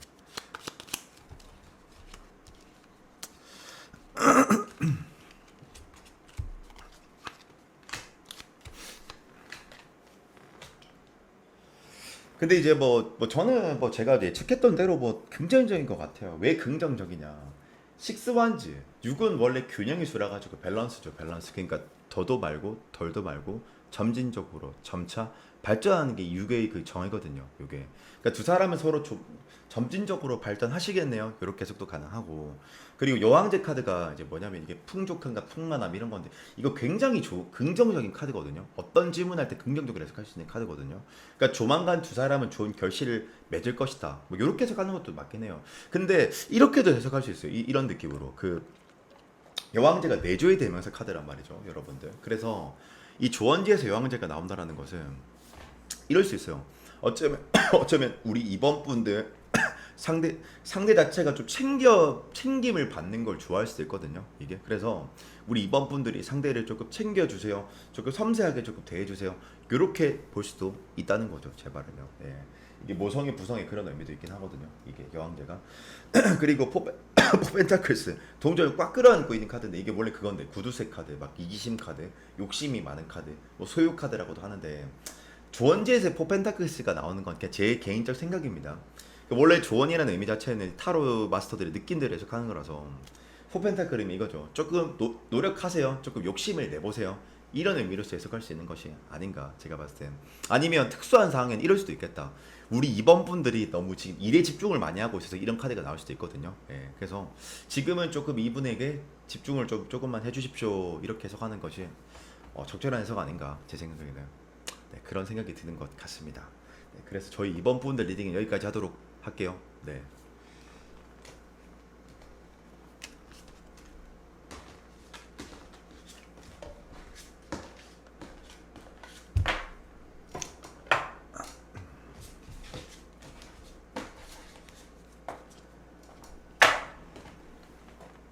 근데 이제 뭐 저는 뭐 제가 예측했던 대로 뭐 긍정적인 것 같아요. 왜 긍정적이냐? 식스완즈 6은 원래 균형의 수라 가지고 밸런스죠. 밸런스. 그러니까 더도 말고 덜도 말고 점진적으로 점차 발전하는 게 6의 그 정의거든요. 요게. 그러니까 두 사람은 서로 좀 점진적으로 발전하시겠네요. 이렇게 해석도 가능하고. 그리고 여왕제 카드가 이제 뭐냐면 이게 풍족함과 풍만함 이런 건데 이거 굉장히 긍정적인 카드거든요. 어떤 질문할 때 긍정적으로 해석할 수 있는 카드거든요. 그러니까 조만간 두 사람은 좋은 결실을 맺을 것이다. 뭐 이렇게 해석하는 것도 맞긴 해요. 근데 이렇게도 해석할 수 있어요. 이런 느낌으로 그 여왕제가 내조의 대명사 카드란 말이죠, 여러분들. 그래서 이 조언지에서 여왕제가 나온다라는 것은 이럴 수 있어요. 어쩌면 어쩌면 우리 이번 분들 상대 자체가 좀 챙김을 받는 걸 좋아할 수도 있거든요. 이게 그래서 우리 이번 분들이 상대를 조금 챙겨주세요. 조금 섬세하게 조금 대해주세요. 이렇게 볼 수도 있다는 거죠. 제 말은요. 예. 이게 모성의 부성의 그런 의미도 있긴 하거든요. 이게 여왕제가 그리고 포펜타클스 동전을 꽉 끌어안고 있는 카드인데 이게 원래 그건데 구두쇠 카드, 막 이기심 카드, 욕심이 많은 카드, 뭐 소유 카드라고도 하는데 조언지에서 포펜타클스가 나오는 건 그냥 제 개인적 생각입니다. 원래 조언이라는 의미 자체는 타로 마스터들이 느낀 대로 해석하는 거라서 포펜타클이 이거죠. 조금 노력하세요. 조금 욕심을 내보세요. 이런 의미로서 해석할 수 있는 것이 아닌가 제가 봤을 땐. 아니면 특수한 상황엔 이럴 수도 있겠다. 우리 이번 분들이 너무 지금 일에 집중을 많이 하고 있어서 이런 카드가 나올 수도 있거든요. 예, 그래서 지금은 조금 이분에게 집중을 조금만 해주십시오. 이렇게 해석하는 것이 적절한 해석 아닌가 제 생각에는. 네, 그런 생각이 드는 것 같습니다. 네, 그래서 저희 이번 분들 리딩은 여기까지 하도록 할게요. 네.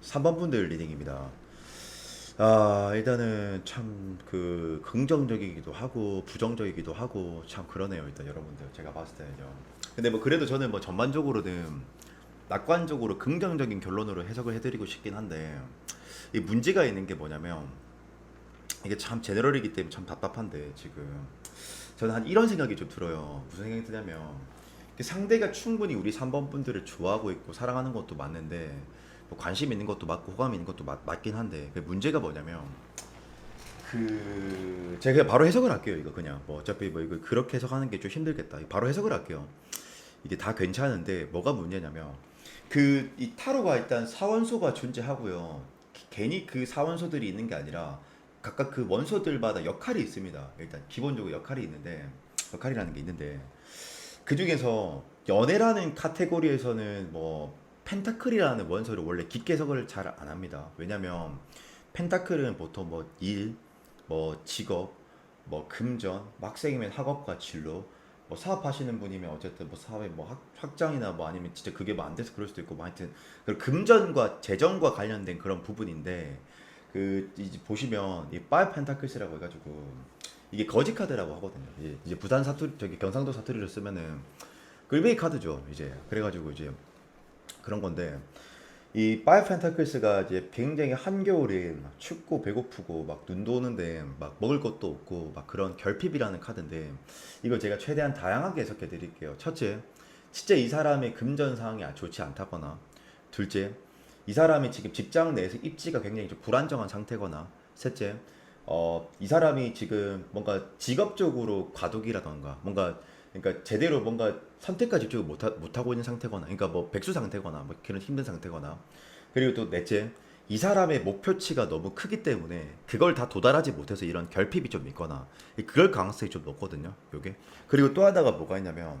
3번 분들 리딩입니다. 일단은 참 그 긍정적이기도 하고 부정적이기도 하고 참 그러네요. 일단 여러분들 제가 봤을 때는요. 근데 뭐 그래도 저는 뭐 전반적으로는 낙관적으로 긍정적인 결론으로 해석을 해드리고 싶긴 한데 이 문제가 있는 게 뭐냐면 이게 참 제너럴이기 때문에 참 답답한데 지금 저는 한 이런 생각이 좀 들어요. 무슨 생각이 드냐면 상대가 충분히 우리 3번 분들을 좋아하고 있고 사랑하는 것도 맞는데 뭐 관심 있는 것도 맞고 호감 있는 것도 맞긴 한데 그 문제가 뭐냐면 그 제가 그냥 바로 해석을 할게요. 이거 그냥 뭐 어차피 뭐 이거 그렇게 해석하는 게 좀 힘들겠다. 바로 해석을 할게요. 이게 다 괜찮은데 뭐가 문제냐면 그 이 타로가 일단 사원소가 존재하고요. 괜히 그 사원소들이 있는 게 아니라 각각 그 원소들마다 역할이 있습니다. 일단 기본적으로 역할이 있는데 역할이라는 게 있는데 그 중에서 연애라는 카테고리에서는 뭐 펜타클이라는 원소를 원래 깊게 해석을 잘 안 합니다. 왜냐면 펜타클은 보통 뭐 일, 뭐 직업, 뭐 금전, 막생이면 학업과 진로, 뭐 사업하시는 분이면 어쨌든 뭐 사업의 뭐 확장이나 뭐 아니면 진짜 그게 뭐 안 돼서 그럴 수도 있고 뭐 하여튼 그 금전과 재정과 관련된 그런 부분인데 그 이제 보시면 이 파이브 펜타클스라고 해가지고 이게 거지 카드라고 하거든요. 이제 부산 사투리 저기 경상도 사투리를 쓰면은 글베이 카드죠. 이제 그래가지고 이제 그런 건데 이 파이브 펜타클스가 이제 굉장히 한겨울에 막 춥고 배고프고 막 눈도 오는데 막 먹을 것도 없고 막 그런 결핍이라는 카드인데 이걸 제가 최대한 다양하게 해석해 드릴게요. 첫째, 진짜 이 사람의 금전 상황이 좋지 않다거나, 둘째, 이 사람이 지금 직장 내에서 입지가 굉장히 좀 불안정한 상태거나, 셋째, 이 사람이 지금 뭔가 직업적으로 과도기라던가 뭔가 그러니까 제대로 뭔가 선택과 집중을 못하고 있는 상태거나 그러니까 뭐 백수 상태거나 뭐 그런 힘든 상태거나 그리고 또 넷째 이 사람의 목표치가 너무 크기 때문에 그걸 다 도달하지 못해서 이런 결핍이 좀 있거나 그럴 가능성이 좀 높거든요 요게 그리고 또 하나가 뭐가 있냐면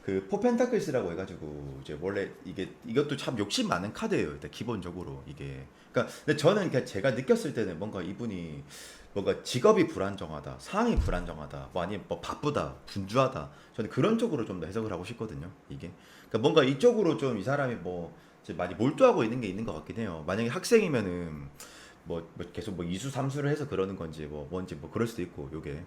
그 포펜타클스라고 해가지고 이제 원래 이게 이것도 참 욕심 많은 카드예요. 일단 기본적으로 이게. 그러니까 근데 저는 그냥 제가 느꼈을 때는 뭔가 이분이 뭔가 직업이 불안정하다, 상황이 불안정하다, 뭐 아니면 뭐 바쁘다, 분주하다. 저는 그런 쪽으로 좀 더 해석을 하고 싶거든요. 이게. 그러니까 뭔가 이쪽으로 좀 이 사람이 뭐 이제 많이 몰두하고 있는 게 있는 것 같긴 해요. 만약에 학생이면은 뭐 계속 뭐 이수 삼수를 해서 그러는 건지 뭐 뭔지 뭐 그럴 수도 있고 요게.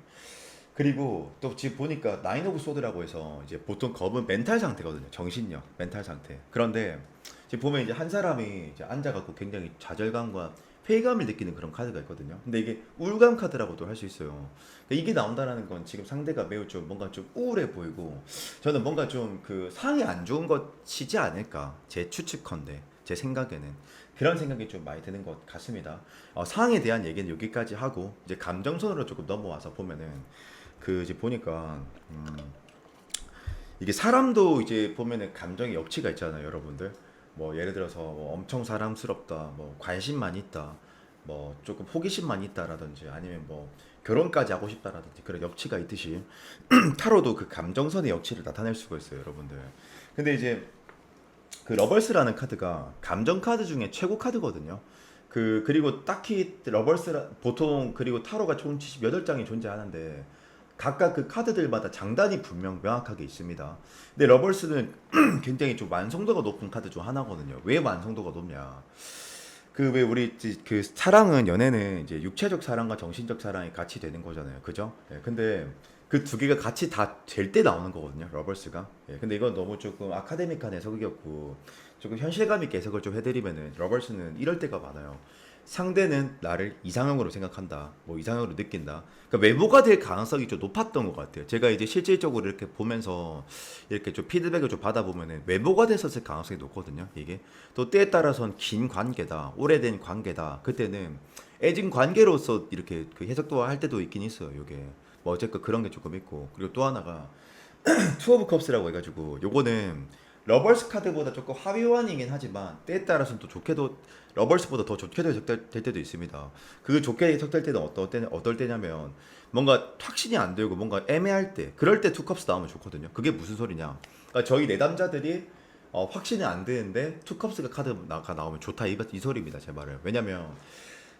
그리고 또 지금 보니까 나인 오브 소드라고 해서 이제 보통 검은 멘탈 상태거든요. 정신력, 멘탈 상태. 그런데 지금 보면 이제 한 사람이 이제 앉아갖고 굉장히 좌절감과 회의감을 느끼는 그런 카드가 있거든요. 근데 이게 우울감 카드라고도 할 수 있어요. 그러니까 이게 나온다는 건 지금 상대가 매우 좀 뭔가 좀 우울해 보이고 저는 뭔가 좀 그 상이 안 좋은 것이지 않을까 제 추측컨대 제 생각에는 그런 생각이 좀 많이 드는 것 같습니다. 상에 대한 얘기는 여기까지 하고 이제 감정선으로 조금 넘어와서 보면은 그 이제 보니까 이게 사람도 이제 보면은 감정의 역치가 있잖아요, 여러분들. 뭐 예를 들어서 뭐 엄청 사랑스럽다, 뭐 관심만 있다, 뭐 조금 호기심만 있다라든지 아니면 뭐 결혼까지 하고 싶다라든지 그런 역치가 있듯이 타로도 그 감정선의 역치를 나타낼 수가 있어요, 여러분들. 근데 이제 그 러벌스라는 카드가 감정 카드 중에 최고 카드거든요. 그리고 딱히 러벌스 보통 그리고 타로가 총 78장이 존재하는데 각각 그 카드들마다 장단이 분명 명확하게 있습니다. 근데 러벌스는 굉장히 좀 완성도가 높은 카드 중 하나거든요. 왜 완성도가 높냐? 그 왜 우리 그 사랑은 연애는 이제 육체적 사랑과 정신적 사랑이 같이 되는 거잖아요. 그죠? 예, 근데 그 두 개가 같이 다 될 때 나오는 거거든요. 러벌스가. 예, 근데 이건 너무 조금 아카데믹한 해석이었고 조금 현실감 있게 해석을 좀 해드리면은 러벌스는 이럴 때가 많아요. 상대는 나를 이상형으로 생각한다. 뭐 이상형으로 느낀다. 그러니까 외모가 될 가능성이 좀 높았던 것 같아요. 제가 이제 실질적으로 이렇게 보면서 이렇게 좀 피드백을 좀 받아보면은 외모가 됐었을 가능성이 높거든요. 이게 또 때에 따라서는 긴 관계다, 오래된 관계다. 그때는 애진 관계로서 이렇게 그 해석도 할 때도 있긴 있어요. 이게 뭐 어쨌든 그런 게 조금 있고 그리고 또 하나가 투 오브 컵스라고 해가지고 요거는 러벌스 카드보다 조금 하위호환이긴 하지만 때에 따라서는 또 좋게도 러벌스보다 더 좋게도 해석될 때도 있습니다. 그 좋게 해석될 때는 어떨 때냐면 뭔가 확신이 안 들고 뭔가 애매할 때 그럴 때 투컵스 나오면 좋거든요. 그게 무슨 소리냐? 그러니까 저희 내담자들이 확신이 안 드는데 투컵스가 카드가 나오면 좋다 이 소리입니다. 제 말은. 왜냐면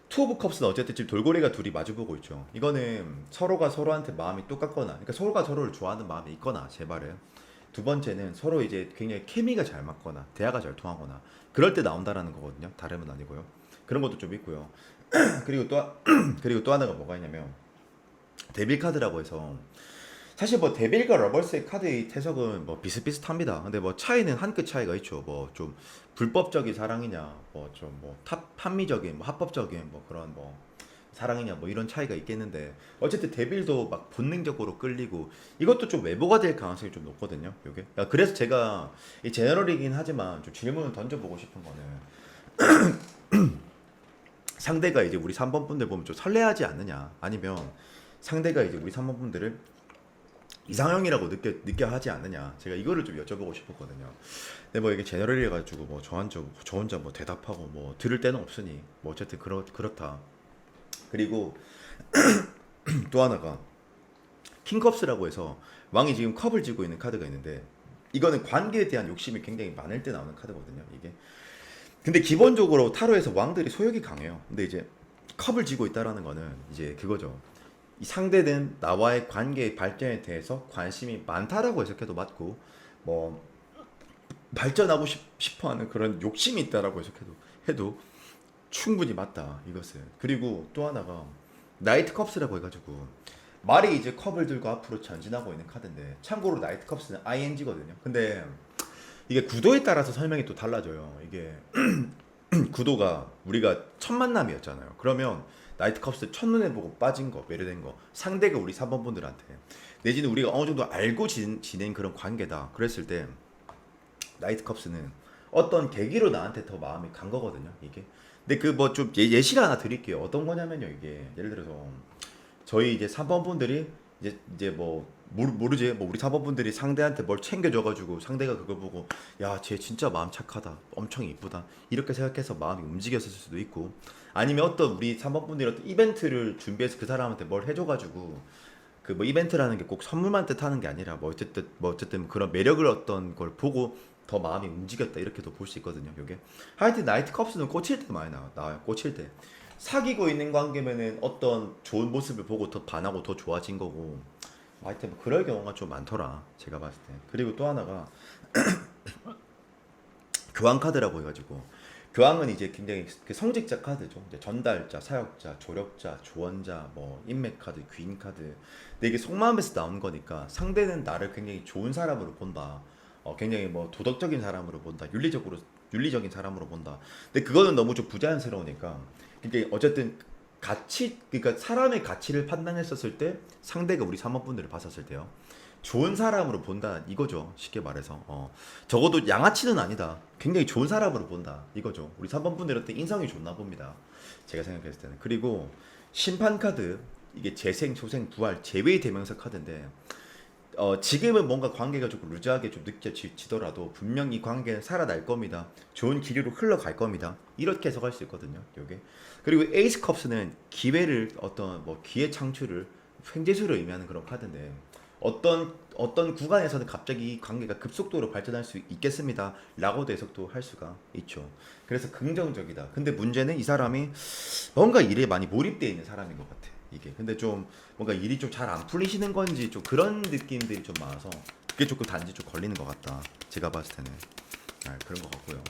투 오브 컵스는 어쨌든 지금 돌고래가 둘이 마주보고 있죠. 이거는 서로가 서로한테 마음이 똑같거나, 그러니까 서로가 서로를 좋아하는 마음이 있거나, 제 말은. 두 번째는 서로 이제 굉장히 케미가 잘 맞거나, 대화가 잘 통하거나, 그럴 때 나온다라는 거거든요. 다름은 아니고요. 그런 것도 좀 있고요. 그리고 또, 그리고 또 하나가 뭐가 있냐면, 데빌 카드라고 해서, 사실 뭐 데빌과 러벌스의 카드의 해석은 뭐 비슷비슷합니다. 근데 뭐 차이는 한 끗 차이가 있죠. 뭐 좀 불법적인 사랑이냐, 뭐 좀 뭐 합리적인, 뭐 합법적인 뭐 그런 뭐 사랑이냐, 뭐 이런 차이가 있겠는데 어쨌든 데빌도 막 본능적으로 끌리고 이것도 좀 외모가 될 가능성이 좀 높거든요. 요게. 그래서 제가 이 제너럴이긴 하지만 좀 질문을 던져보고 싶은 거는 상대가 이제 우리 3번 분들 보면 좀 설레하지 않느냐, 아니면 상대가 이제 우리 3번 분들을 이상형이라고 느껴 하지 않느냐, 제가 이거를 좀 여쭤보고 싶었거든요. 근데 뭐 이게 제너럴이 해가지고 뭐 저 혼자 뭐 대답하고 뭐 들을 데는 없으니 뭐 어쨌든 그렇다. 그리고 또 하나가 킹컵스라고 해서 왕이 지금 컵을 쥐고 있는 카드가 있는데 이거는 관계에 대한 욕심이 굉장히 많을 때 나오는 카드거든요. 이게. 근데 기본적으로 타로에서 왕들이 소욕이 강해요. 근데 이제 컵을 쥐고 있다라는 거는 이제 그거죠. 이 상대는 나와의 관계의 발전에 대해서 관심이 많다라고 해석해도 맞고, 뭐 발전하고 싶어하는 그런 욕심이 있다라고 해도 충분히 맞다 이것은. 그리고 또 하나가 나이트 컵스라고 해가지고 말이 이제 컵을 들고 앞으로 전진하고 있는 카드인데, 참고로 나이트 컵스는 ING거든요. 근데 이게 구도에 따라서 설명이 또 달라져요. 이게 구도가 우리가 첫 만남이었잖아요. 그러면 나이트 컵스 첫눈에 보고 빠진 거, 매료된 거, 상대가 우리 3번 분들한테, 내지는 우리가 어느 정도 알고 지낸 그런 관계다 그랬을 때, 나이트 컵스는 어떤 계기로 나한테 더 마음이 간 거거든요. 이게. 근데 그 뭐 좀 예시를 하나 드릴게요. 어떤 거냐면요. 이게 예를 들어서 저희 이제 3번 분들이 이제 뭐 모르지, 뭐 우리 4번 분들이 상대한테 뭘 챙겨줘가지고 상대가 그걸 보고 야, 쟤 진짜 마음 착하다, 엄청 이쁘다 이렇게 생각해서 마음이 움직였을 수도 있고, 아니면 어떤 우리 3번 분들이 어떤 이벤트를 준비해서 그 사람한테 뭘 해줘가지고, 그 뭐 이벤트라는 게 꼭 선물만 뜻하는 게 아니라 뭐 어쨌든 그런 매력을 어떤 걸 보고 더 마음이 움직였다 이렇게도 볼 수 있거든요. 요게 하여튼 나이트 컵스는 꽂힐 때 많이 나와요. 꽂힐 때 사귀고 있는 관계면은 어떤 좋은 모습을 보고 더 반하고 더 좋아진 거고, 하여튼 뭐 그럴 경우가 좀 많더라 제가 봤을 때. 그리고 또 하나가 교황 카드라고 해가지고, 교황은 이제 굉장히 그 성직자 카드죠. 이제 전달자, 사역자, 조력자, 조언자, 뭐 인맥 카드, 귀인 카드. 근데 이게 속마음에서 나온 거니까 상대는 나를 굉장히 좋은 사람으로 본다. 굉장히 뭐 도덕적인 사람으로 본다. 윤리적인 사람으로 본다. 근데 그거는 너무 좀 부자연스러우니까. 그러니까 어쨌든 가치, 그러니까 사람의 가치를 판단했었을 때 상대가 우리 사모분들을 봤었을 때요, 좋은 사람으로 본다 이거죠. 쉽게 말해서 적어도 양아치는 아니다, 굉장히 좋은 사람으로 본다 이거죠. 우리 3번 분들한테 인성이 좋나 봅니다, 제가 생각했을 때는. 그리고 심판 카드, 이게 재생, 소생, 부활, 재회의 대명사 카드인데, 지금은 뭔가 관계가 조금 루즈하게 좀 느껴지더라도 분명 이 관계는 살아날 겁니다. 좋은 길이로 흘러갈 겁니다. 이렇게 해석할 수 있거든요. 요게. 그리고 에이스 컵스는 기회를, 어떤 뭐 기회 창출을, 횡재수를 의미하는 그런 카드인데, 어떤 구간에서는 갑자기 이 관계가 급속도로 발전할 수 있겠습니다 라고도 해석도 할 수가 있죠. 그래서 긍정적이다. 근데 문제는 이 사람이 뭔가 일에 많이 몰입되어 있는 사람인 것 같아 이게. 근데 좀 뭔가 일이 좀 잘 안 풀리시는 건지 좀 그런 느낌들이 좀 많아서 그게 조금 단지 좀 걸리는 것 같다 제가 봤을 때는. 그런 것 같고요.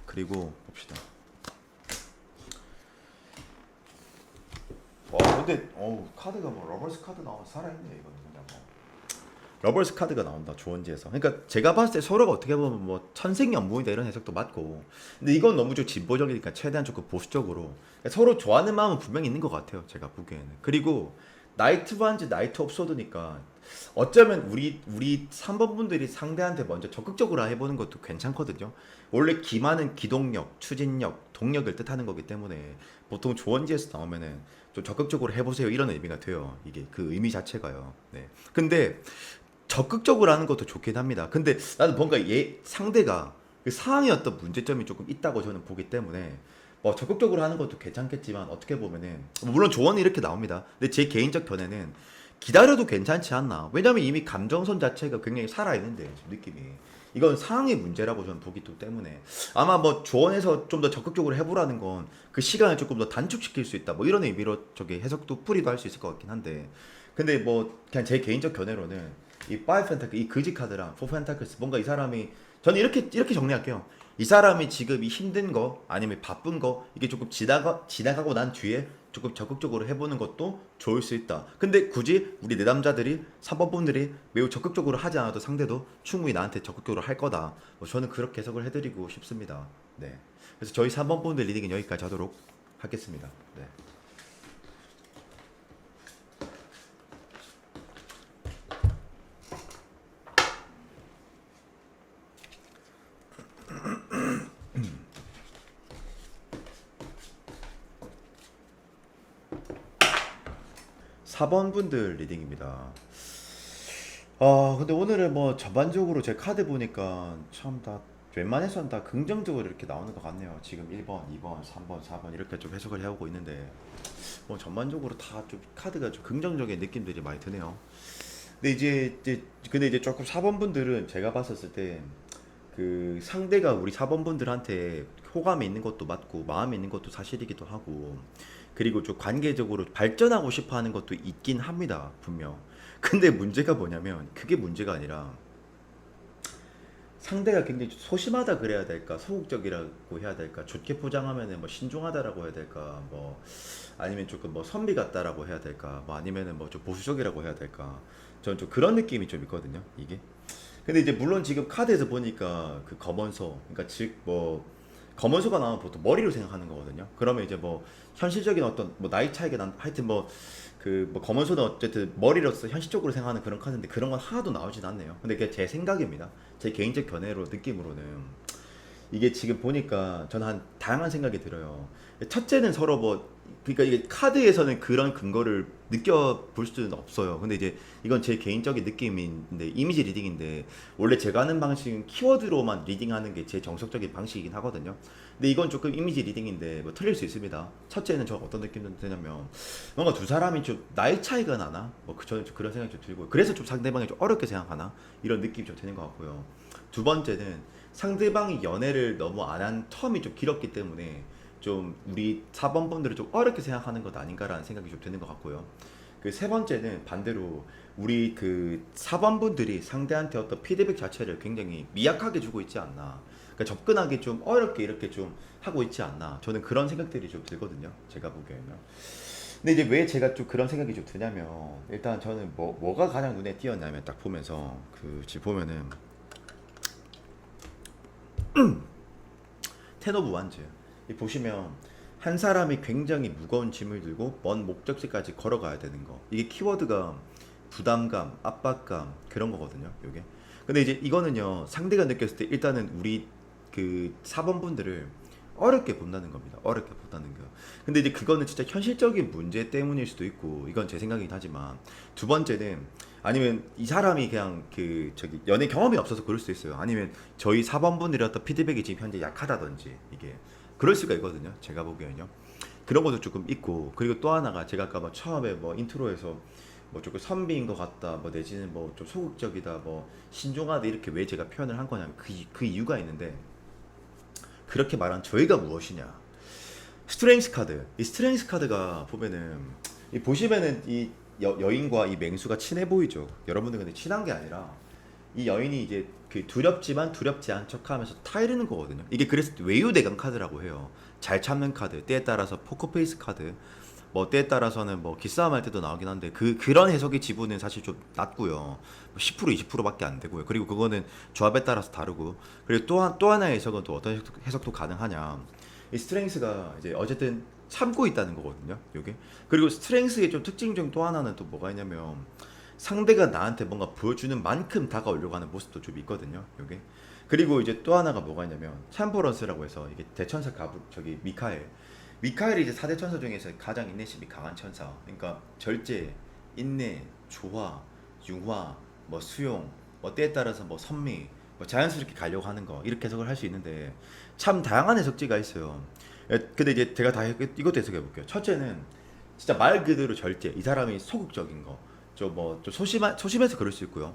그리고 봅시다. 와 근데 카드가 뭐 러버스 카드 나와 살아있네 이거는. 그냥 뭐 러버스 카드가 나온다 조언지에서. 그러니까 제가 봤을 때 서로가 어떻게 보면 뭐 천생연분이다 이런 해석도 맞고, 근데 이건 너무 좀 진보적이니까 최대한 조금 보수적으로, 그러니까 서로 좋아하는 마음은 분명히 있는 것 같아요 제가 보기에는. 그리고 나이트 반지 나이트 옵소드니까 어쩌면 우리 3번 분들이 상대한테 먼저 적극적으로 해보는 것도 괜찮거든요. 원래 기만은 기동력, 추진력, 동력을 뜻하는 거기 때문에 보통 조언지에서 나오면은 좀 적극적으로 해보세요 이런 의미가 돼요. 이게 그 의미 자체가요. 네. 근데 적극적으로 하는 것도 좋긴 합니다. 근데 나는 뭔가 상대가 그 상황에 어떤 문제점이 조금 있다고 저는 보기 때문에, 뭐 적극적으로 하는 것도 괜찮겠지만 어떻게 보면은 물론 조언이 이렇게 나옵니다. 근데 제 개인적 견해는 기다려도 괜찮지 않나. 왜냐면 이미 감정선 자체가 굉장히 살아있는데 지금 느낌이, 이건 상황의 문제라고 저는 보기 때문에 아마 뭐 조언해서 좀 더 적극적으로 해보라는 건 그 시간을 조금 더 단축시킬 수 있다 뭐 이런 의미로 저기 해석도 풀이도 할 수 있을 것 같긴 한데, 근데 뭐 그냥 제 개인적 견해로는 이 5 펜타클, 이 그지 카드랑 4 펜타클스, 뭔가 이 사람이, 저는 이렇게 정리할게요. 이 사람이 지금 이 힘든 거 아니면 바쁜 거 이게 조금 지나가고 난 뒤에 조금 적극적으로 해보는 것도 좋을 수 있다. 근데 굳이 우리 내담자들이 3번 분들이 매우 적극적으로 하지 않아도 상대도 충분히 나한테 적극적으로 할 거다. 뭐 저는 그렇게 해석을 해드리고 싶습니다. 네. 그래서 저희 3번 분들 리딩은 여기까지 하도록 하겠습니다. 네. 4번 분들 리딩입니다. 근데 오늘은 뭐 전반적으로 제 카드 보니까 참 다 웬만해서는 다 긍정적으로 이렇게 나오는 것 같네요. 지금 1번, 2번, 3번, 4번 이렇게 좀 해석을 해오고 있는데, 뭐 전반적으로 다 좀 카드가 좀 긍정적인 느낌들이 많이 드네요. 근데 이제 조금 4번 분들은 제가 봤었을 때 그 상대가 우리 4번 분들한테 호감이 있는 것도 맞고 마음이 있는 것도 사실이기도 하고, 그리고 좀 관계적으로 발전하고 싶어 하는 것도 있긴 합니다, 분명. 근데 문제가 뭐냐면 그게 문제가 아니라 상대가 굉장히 소심하다 그래야 될까, 소극적이라고 해야 될까, 좋게 포장하면은 뭐 신중하다라고 해야 될까, 뭐 아니면 조금 뭐 선비 같다라고 해야 될까, 뭐 아니면은 뭐 좀 보수적이라고 해야 될까. 저는 좀 그런 느낌이 좀 있거든요, 이게. 근데 이제 물론 지금 카드에서 보니까 그 검언소, 그러니까 즉 뭐 검언소가 나오면 보통 머리로 생각하는 거거든요. 그러면 이제 뭐 현실적인 어떤 뭐 나이 차이가 난, 하여튼 뭐 그 뭐 검언소는 어쨌든 머리로서 현실적으로 생각하는 그런 카드인데 그런 건 하나도 나오진 않네요. 근데 그게 제 생각입니다. 제 개인적 견해로 느낌으로는 이게 지금 보니까 저는 한 다양한 생각이 들어요. 첫째는 서로 뭐, 그러니까 이게 카드에서는 그런 근거를 느껴볼 수는 없어요. 근데 이제 이건 제 개인적인 느낌인데, 이미지 리딩인데, 원래 제가 하는 방식은 키워드로만 리딩하는 게 제 정석적인 방식이긴 하거든요. 근데 이건 조금 이미지 리딩인데 뭐 틀릴 수 있습니다. 첫째는 저 어떤 느낌이 드냐면 뭔가 두 사람이 좀 나이 차이가 나나, 저는 좀 그런 생각이 좀 들고, 그래서 좀 상대방이 좀 어렵게 생각하나 이런 느낌이 좀 드는 것 같고요. 두 번째는 상대방이 연애를 너무 안 한 텀이 좀 길었기 때문에 좀 우리 4번 분들을 좀 어렵게 생각하는 것 아닌가라는 생각이 좀 드는 것 같고요. 그 세 번째는 반대로 우리 그 4번 분들이 상대한테 어떤 피드백 자체를 굉장히 미약하게 주고 있지 않나. 그러니까 접근하기 좀 어렵게 이렇게 좀 하고 있지 않나. 저는 그런 생각들이 좀 들거든요, 제가 보기에는. 근데 이제 왜 제가 좀 그런 생각이 좀 드냐면, 일단 저는 뭐가 가장 눈에 띄었냐면, 딱 보면서 그 지금 보면은 텐 오브 완즈 이 보시면 한 사람이 굉장히 무거운 짐을 들고 먼 목적지까지 걸어가야 되는 거, 이게 키워드가 부담감, 압박감 그런 거거든요, 요게. 근데 이제 이거는요, 상대가 느꼈을 때 일단은 우리 그 4번 분들을 어렵게 본다는 겁니다. 어렵게 본다는 거. 근데 이제 그거는 진짜 현실적인 문제 때문일 수도 있고, 이건 제 생각이긴 하지만, 두 번째는 아니면 이 사람이 그냥 그 저기 연애 경험이 없어서 그럴 수도 있어요. 아니면 저희 4번 분들의 어떤 피드백이 지금 현재 약하다든지, 이게 그럴 수가 있거든요, 제가 보기에는요. 그런 것도 조금 있고, 그리고 또 하나가 제가 아까 뭐 처음에 뭐 인트로에서 뭐 조금 선비인 것 같다, 뭐 내지는 뭐 좀 소극적이다, 뭐 신중하다, 이렇게 왜 제가 표현을 한 거냐면 그 이유가 있는데, 그렇게 말한 저희가 무엇이냐. 스트렝스 카드. 이 스트렝스 카드가 보면은 이 보시면은 이 여인과 이 맹수가 친해 보이죠. 여러분들 근데 친한 게 아니라 이 여인이 이제 그 두렵지만 두렵지 않은 척하면서 타이르는 거거든요. 이게 그래서 외유대강 카드라고 해요. 잘 참는 카드, 때에 따라서 포커페이스 카드, 뭐 때에 따라서는 뭐 기싸움 할 때도 나오긴 한데 그런 해석의 지분은 사실 좀 낮고요. 뭐 10% 20%밖에 안 되고요. 그리고 그거는 조합에 따라서 다르고, 그리고 또 하나의 해석은 또 어떤 해석도 가능하냐. 이 스트렝스가 이제 어쨌든 참고 있다는 거거든요, 요게. 그리고 스트렝스의 좀 특징 중 또 하나는 또 뭐가 있냐면 상대가 나한테 뭔가 보여주는 만큼 다가오려고 하는 모습도 좀 있거든요, 요게. 그리고 이제 또 하나가 뭐가 있냐면 챔버런스라고 해서, 이게 대천사 가부 저기 미카엘이 이제 4대 천사 중에서 가장 인내심이 강한 천사. 그러니까 절제, 인내, 조화, 융화, 뭐 수용, 뭐 때에 따라서 뭐 선미, 뭐 자연스럽게 가려고 하는 거, 이렇게 해석을 할 수 있는데 참 다양한 해석지가 있어요. 근데 이제 제가 다 이것도 해석해 볼게요. 첫째는 진짜 말 그대로 절제. 이 사람이 소극적인 거. 좀 소심해서 그럴 수 있고요.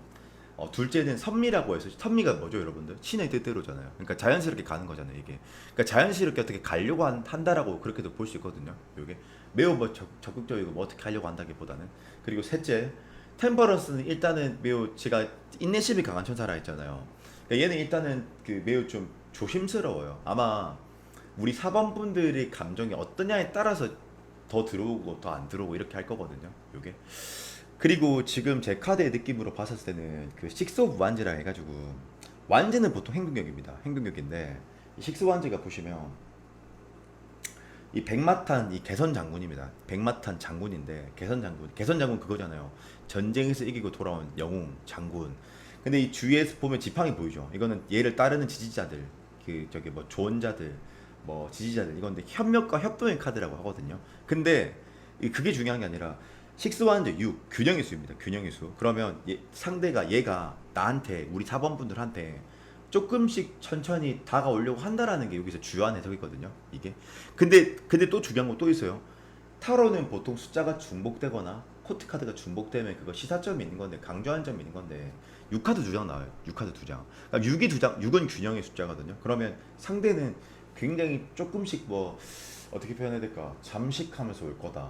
둘째는 선미라고 해서, 선미가 뭐죠, 여러분들? 신의 뜻대로잖아요. 그러니까 자연스럽게 가는 거잖아요, 이게. 그러니까 자연스럽게 어떻게 가려고 한다라고 그렇게도 볼 수 있거든요. 이게 매우 뭐 적극적이고 뭐 어떻게 하려고 한다기보다는. 그리고 셋째, 템퍼런스는 일단은 매우, 제가 인내심이 강한 천사라 했잖아요. 그러니까 얘는 일단은 그 매우 좀 조심스러워요. 아마 우리 사번분들의 감정이 어떠냐에 따라서 더 들어오고 더 안 들어오고 이렇게 할 거거든요, 요게. 그리고 지금 제 카드의 느낌으로 봤었을 때는 그 식스 오브 완즈라 해가지고, 완즈는 보통 행동력입니다. 행동력인데 이 식스 완즈가 보시면 이 백마탄, 이 개선 장군입니다. 백마탄 장군인데, 개선 장군 그거잖아요. 전쟁에서 이기고 돌아온 영웅 장군. 근데 이 주위에서 보면 지팡이 보이죠. 이거는 얘를 따르는 지지자들, 그 저기 뭐 조언자들, 뭐 지지자들, 이건데 협력과 협동의 카드라고 하거든요. 근데 그게 중요한 게 아니라 식스와는 6 균형의 수입니다. 균형의 수. 그러면 상대가, 얘가 나한테, 우리 4번 분들한테 조금씩 천천히 다가오려고 한다라는 게 여기서 주요한 해석이거든요, 이게. 근데 또 중요한 건 또 있어요. 타로는 보통 숫자가 중복되거나 코트 카드가 중복되면 그거 시사점이 있는 건데 강조한 점이 있는 건데 6카드 2장 나와요. 6카드 2장. 그러니까 6이 2장, 6은 균형의 숫자거든요. 그러면 상대는 굉장히 조금씩 뭐 어떻게 표현해야 될까? 잠식하면서 올 거다.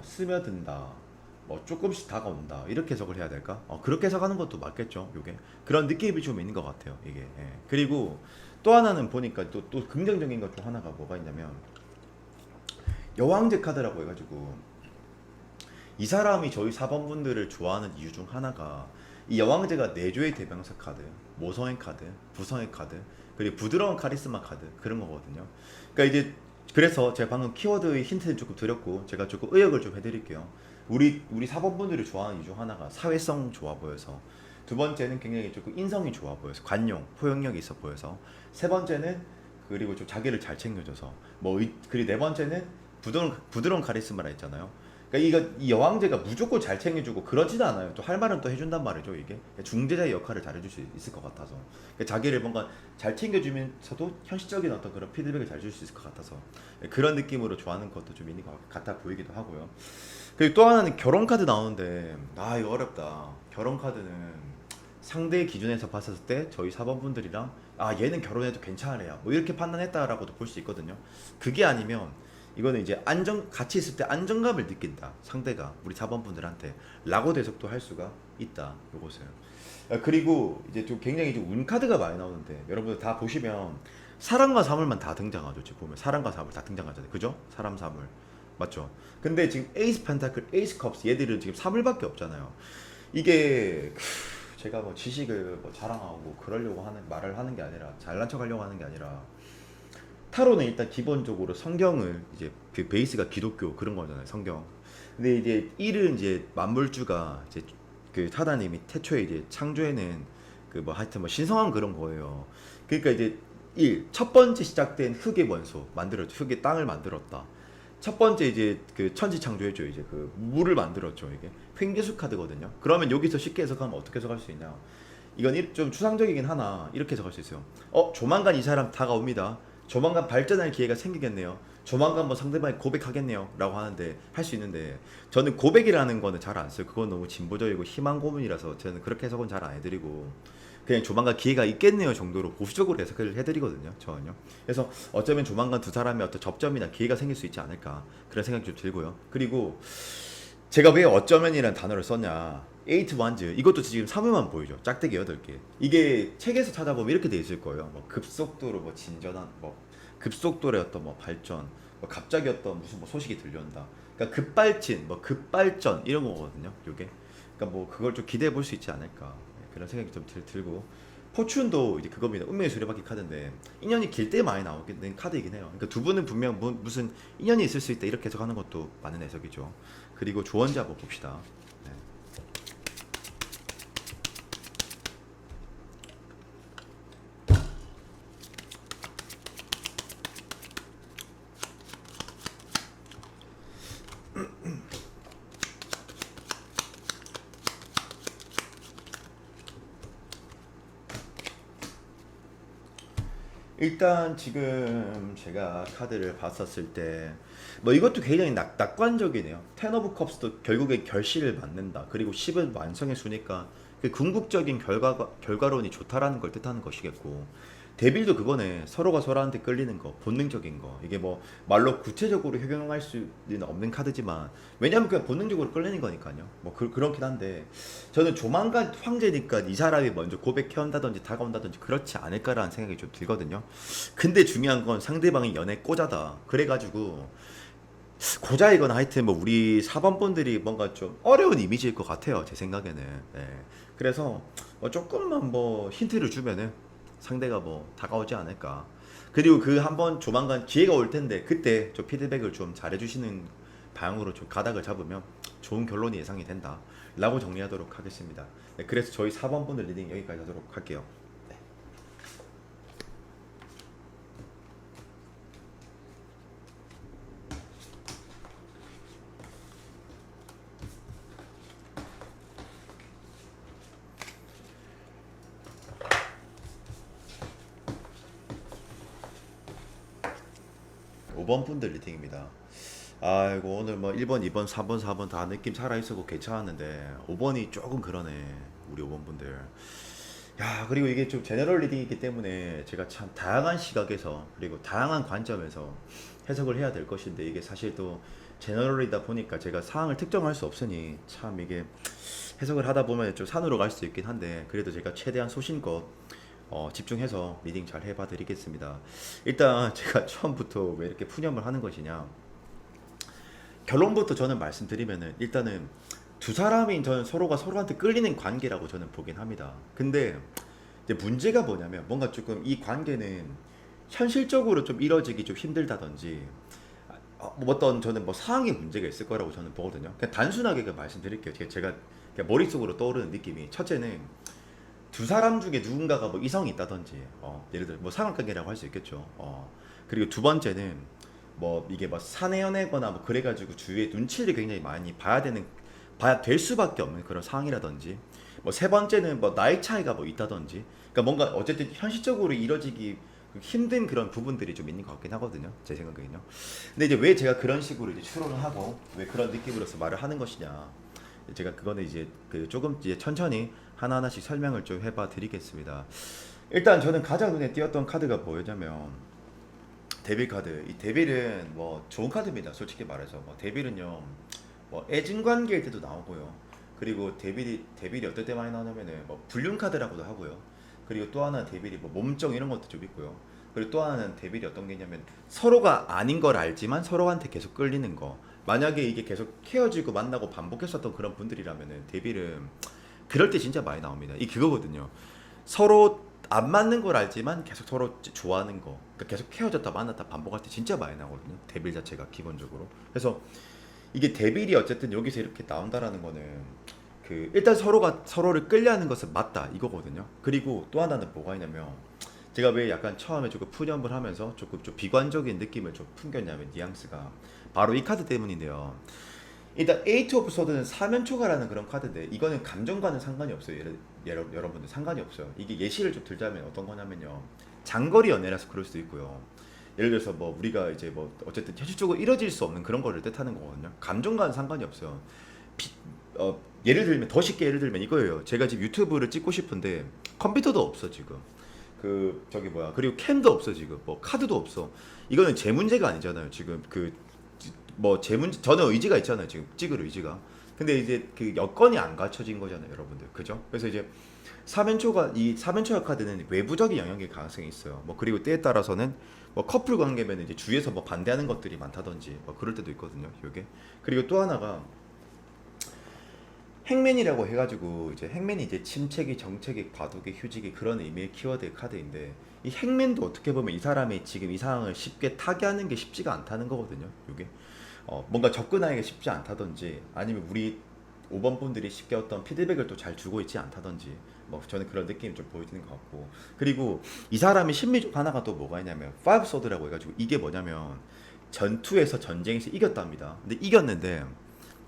스며든다. 뭐 조금씩 다가온다. 이렇게 해석을 해야 될까? 그렇게 해석하는 것도 맞겠죠. 요게 그런 느낌이 좀 있는 것 같아요. 이게. 예. 그리고 또 하나는 보니까 또 긍정적인 것 중 하나가 뭐가 있냐면 여왕제 카드라고 해가지고 이 사람이 저희 4번 분들을 좋아하는 이유 중 하나가 이 여왕제가 내조의 대명사 카드, 모성의 카드, 부성의 카드, 그리고 부드러운 카리스마 카드 그런 거거든요. 그러니까 이제 그래서 제가 방금 키워드의 힌트를 조금 드렸고 제가 조금 의역을 좀 해드릴게요. 우리 4번 분들을 좋아하는 이유 중 하나가 사회성 좋아 보여서, 두 번째는 굉장히 조금 인성이 좋아 보여서, 관용, 포용력이 있어 보여서, 세 번째는 그리고 좀 자기를 잘 챙겨줘서, 그리고 네 번째는 부드러운 카리스마라 했잖아요. 그러니까 이 여왕제가 무조건 잘 챙겨주고 그러지도 않아요. 또 할 말은 또 해준단 말이죠. 이게 중재자의 역할을 잘해줄 수 있을 것 같아서, 그러니까 자기를 뭔가 잘 챙겨주면서도 현실적인 어떤 그런 피드백을 잘 줄 수 있을 것 같아서 그런 느낌으로 좋아하는 것도 좀 있는 것 같아 보이기도 하고요. 그리고 또 하나는 결혼 카드 나오는데, 이거 어렵다. 결혼 카드는 상대의 기준에서 봤을 때 저희 4번 분들이랑 얘는 결혼해도 괜찮으래요 뭐 이렇게 판단했다라고도 볼 수 있거든요. 그게 아니면 이거는 이제 같이 있을 때 안정감을 느낀다, 상대가 우리 4번 분들한테 라고도 해석도 할 수가 있다, 요것은. 그리고 이제 좀 굉장히 좀 운 카드가 많이 나오는데, 여러분들 다 보시면 사랑과 사물만 다 등장하죠. 지금 보면 사랑과 사물 다 등장하잖아요. 그죠? 사람, 사물. 맞죠? 근데 지금 에이스 펜타클, 에이스 컵스, 얘들은 지금 사물밖에 없잖아요. 이게 제가 뭐 지식을 뭐 자랑하고 그러려고 하는 말을 하는 게 아니라, 잘난 척 하려고 하는 게 아니라, 타로는 일단 기본적으로 성경을 이제 그 베이스가 기독교 그런 거잖아요, 성경. 근데 이제 일은 이제 만물주가 이제 그 하나님이 태초에 이제 창조에는 그 뭐 하여튼 뭐 신성한 그런 거예요. 그러니까 이제 첫 번째 시작된 흙의 원소 만들었죠. 흙의 땅을 만들었다. 첫 번째 이제 그 천지 창조했죠. 이제 그 물을 만들었죠. 이게 횡재수 카드거든요. 그러면 여기서 쉽게 해석하면 어떻게 해석할 수 있냐? 이건 좀 추상적이긴 하나 이렇게 해석할 수 있어요. 조만간 이 사람 다가옵니다. 조만간 발전할 기회가 생기겠네요. 조만간 뭐 상대방이 고백하겠네요 라고 하는데, 할 수 있는데, 저는 고백이라는 거는 잘 안 써요. 그건 너무 진보적이고 희망 고문이라서 저는 그렇게 해석은 잘 안 해드리고, 그냥 조만간 기회가 있겠네요 정도로 보수적으로 해석을 해드리거든요, 저는요. 그래서 어쩌면 조만간 두 사람의 어떤 접점이나 기회가 생길 수 있지 않을까, 그런 생각이 좀 들고요. 그리고 제가 왜 어쩌면이라는 단어를 썼냐, 에이트 완즈, 이것도 지금 사물만 보이죠. 짝대기 8개. 이게 책에서 찾아보면 이렇게 돼 있을 거예요. 뭐 급속도로 뭐 진전한, 뭐 급속도의 어떤 뭐 발전, 뭐 갑자기 어떤 무슨 뭐 소식이 들려온다. 그러니까 급발진, 뭐 급발전 이런 거거든요. 요게. 그러니까 뭐 그걸 좀 기대해 볼 수 있지 않을까, 그런 생각이 좀 들고, 포춘도 이제 그겁니다. 운명의 수레바퀴 카드인데 인연이 길 때 많이 나오는 카드이긴 해요. 그러니까 두 분은 분명 무슨 인연이 있을 수 있다 이렇게 해석하는 것도 맞는 해석이죠. 그리고 조언자 한번 봅시다. 네. 일단 지금 제가 카드를 봤었을 때 뭐 이것도 굉장히 낙관적이네요. 텐 오브 컵스도 결국에 결실을 맞는다. 그리고 10은 완성의 수니까 그 궁극적인 결과론이 좋다라는 걸 뜻하는 것이겠고, 데빌도 그거네. 서로가 서로한테 끌리는 거, 본능적인 거. 이게 뭐 말로 구체적으로 효용할 수는 없는 카드지만, 왜냐면 그냥 본능적으로 끌리는 거니까요. 뭐 그렇긴 한데, 저는 조만간 황제니까 이 사람이 먼저 고백해 온다든지 다가온다든지 그렇지 않을까라는 생각이 좀 들거든요. 근데 중요한 건 상대방이 연애 꼬자다. 그래가지고 고자이건 하여튼 뭐 우리 4번 분들이 뭔가 좀 어려운 이미지일 것 같아요, 제 생각에는. 네. 그래서 뭐 조금만 뭐 힌트를 주면은 상대가 뭐 다가오지 않을까. 그리고 그 한번 조만간 기회가 올 텐데 그때 좀 피드백을 좀 잘해주시는 방향으로 좀 가닥을 잡으면 좋은 결론이 예상이 된다 라고 정리하도록 하겠습니다. 네, 그래서 저희 4번 분들 리딩 여기까지 하도록 할게요. 5번 분들 리딩입니다. 아이고 오늘 뭐 1번, 2번, 3번, 4번 다 느낌 살아있었고 괜찮았는데 5번이 조금 그러네. 우리 5번 분들. 야, 그리고 이게 좀 제너럴 리딩이기 때문에 제가 참 다양한 시각에서 그리고 다양한 관점에서 해석을 해야 될 것인데 이게 사실 또 제너럴이다 보니까 제가 사항을 특정할 수 없으니 참 이게 해석을 하다 보면 좀 산으로 갈 수 있긴 한데 그래도 제가 최대한 소신껏 집중해서 리딩 잘 해봐 드리겠습니다. 일단 제가 처음부터 왜 이렇게 푸념을 하는 것이냐, 결론부터 저는 말씀드리면은 일단은 두 사람이 저는 서로가 서로한테 끌리는 관계라고 저는 보긴 합니다. 근데 이제 문제가 뭐냐면 뭔가 조금 이 관계는 현실적으로 좀 이뤄지기 좀 힘들다든지 뭐 어떤 저는 뭐 상황에 문제가 있을 거라고 저는 보거든요. 그냥 단순하게 그 말씀드릴게요. 제가 그냥 머릿속으로 떠오르는 느낌이, 첫째는 두 사람 중에 누군가가 뭐 이성이 있다든지 예를 들어 뭐 상관관계라고 할 수 있겠죠. 그리고 두 번째는 뭐 이게 뭐 사내 연애거나 뭐 그래가지고 주위에 눈치를 굉장히 많이 봐야 될 수밖에 없는 그런 상황이라든지, 뭐 세 번째는 뭐 나이 차이가 뭐 있다든지, 그러니까 뭔가 어쨌든 현실적으로 이뤄지기 힘든 그런 부분들이 좀 있는 것 같긴 하거든요, 제 생각에는요. 근데 이제 왜 제가 그런 식으로 이제 추론을 하고 왜 그런 느낌으로서 말을 하는 것이냐, 제가 그거는 이제 그 조금 이제 천천히 하나하나씩 설명을 좀 해봐 드리겠습니다. 일단 저는 가장 눈에 띄었던 카드가 뭐였냐면 데빌 카드. 이 데빌은 뭐 좋은 카드입니다. 솔직히 말해서 뭐 데빌은요 뭐 애증 관계일 때도 나오고요. 그리고 데빌이 어떨 때 많이 나오냐면은 뭐 불륜 카드라고도 하고요. 그리고 또 하나 데빌이 뭐 몸정 이런 것도 좀 있고요. 그리고 또 하나는 데빌이 어떤 게 있냐면 서로가 아닌 걸 알지만 서로한테 계속 끌리는 거. 만약에 이게 계속 헤어지고 만나고 반복했었던 그런 분들이라면은 데빌은 그럴 때 진짜 많이 나옵니다. 이 그거거든요. 서로 안 맞는 걸 알지만 계속 서로 좋아하는 거. 그러니까 계속 헤어졌다 만났다 반복할 때 진짜 많이 나거든요. 데빌 자체가 기본적으로. 그래서 이게 데빌이 어쨌든 여기서 이렇게 나온다라는 거는 그 일단 서로가 서로를 끌려하는 것은 맞다 이거거든요. 그리고 또 하나는 뭐가 있냐면 제가 왜 약간 처음에 조금 푸념을 하면서 조금 좀 비관적인 느낌을 좀 풍겼냐면 뉘앙스가 바로 이 카드 때문인데요. 일단 에이트 오브 소드는 사면초가라는 그런 카드인데 이거는 감정과는 상관이 없어요. 여러분들 상관이 없어요. 이게 예시를 좀 들자면 어떤 거냐면요. 장거리 연애라서 그럴 수도 있고요. 예를 들어서 뭐 우리가 이제 뭐 어쨌든 현실적으로 이뤄질 수 없는 그런 거를 뜻하는 거거든요. 감정과는 상관이 없어요. 비- 예를 들면 더 쉽게 예를 들면 이거예요. 제가 지금 유튜브를 찍고 싶은데 컴퓨터도 없어 지금. 그 저기 뭐야, 그리고 캠도 없어 지금, 뭐 카드도 없어. 이거는 제 문제가 아니잖아요 지금. 그 뭐 제 문제, 저는 의지가 있잖아요 지금 찍을 의지가. 근데 이제 그 여건이 안 갖춰진 거잖아요 여러분들, 그죠? 그래서 이제 이 사면초가 카드는 외부적인 영향일 가능성이 있어요. 뭐 그리고 때에 따라서는 뭐 커플 관계면 이제 주위에서 뭐 반대하는 것들이 많다든지 뭐 그럴 때도 있거든요 요게. 그리고 또 하나가 행맨이라고 해가지고, 이제 행맨이 이제 침체기, 정체기, 과도기, 휴지기 그런 의미의 키워드 카드인데, 이 행맨도 어떻게 보면 이 사람이 지금 이 상황을 쉽게 타개하는 게 쉽지가 않다는 거거든요. 이게 뭔가 접근하기가 쉽지 않다든지, 아니면 우리 5번 분들이 쉽게 어떤 피드백을 또 잘 주고 있지 않다든지, 뭐 저는 그런 느낌이 좀 보이는 것 같고. 그리고 이 사람이 심리적 하나가 또 뭐가 있냐면 파이브 소드라고 해가지고, 이게 뭐냐면 전투에서 전쟁에서 이겼답니다. 근데 이겼는데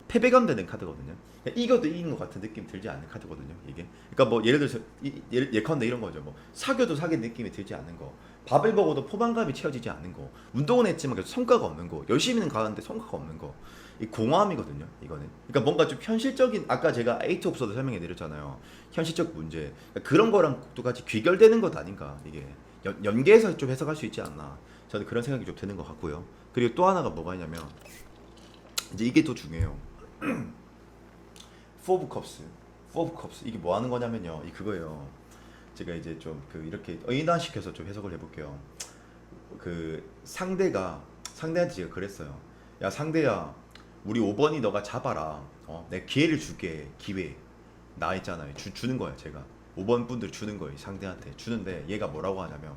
패배감 되는 카드거든요. 그러니까 이겨도 이긴 것 같은 느낌 들지 않는 카드거든요. 이게. 그러니까 뭐 예를 들어서 예컨대 이런 거죠. 뭐 사귀어도 사귄 느낌이 들지 않는 거. 밥을 먹어도 포만감이 채워지지 않는 거. 운동은 했지만 계속 성과가 없는 거. 열심히는 가는데 성과가 없는 거. 이 공허함이거든요. 이거는. 그러니까 뭔가 좀 현실적인, 아까 제가 에이트 옵서도 설명해 드렸잖아요. 현실적 문제. 그러니까 그런 거랑 똑같이 귀결되는 것 아닌가. 이게 연계해서 좀 해석할 수 있지 않나. 저는 그런 생각이 좀 드는 것 같고요. 그리고 또 하나가 뭐가 있냐면 이제 이게 또 중요해요. 포브 컵스. 포브 컵스. 이게 뭐 하는 거냐면요. 이 그거예요. 제가 이제 좀 그 이렇게 의인화시켜서 좀 해석을 해볼게요. 그 상대한테 제가 그랬어요. 야 상대야, 우리 5번이 너가 잡아라. 내 기회를 줄게. 기회. 나 있잖아요. 주는 거야 제가. 5번 분들 주는 거예요. 상대한테 주는데 얘가 뭐라고 하냐면,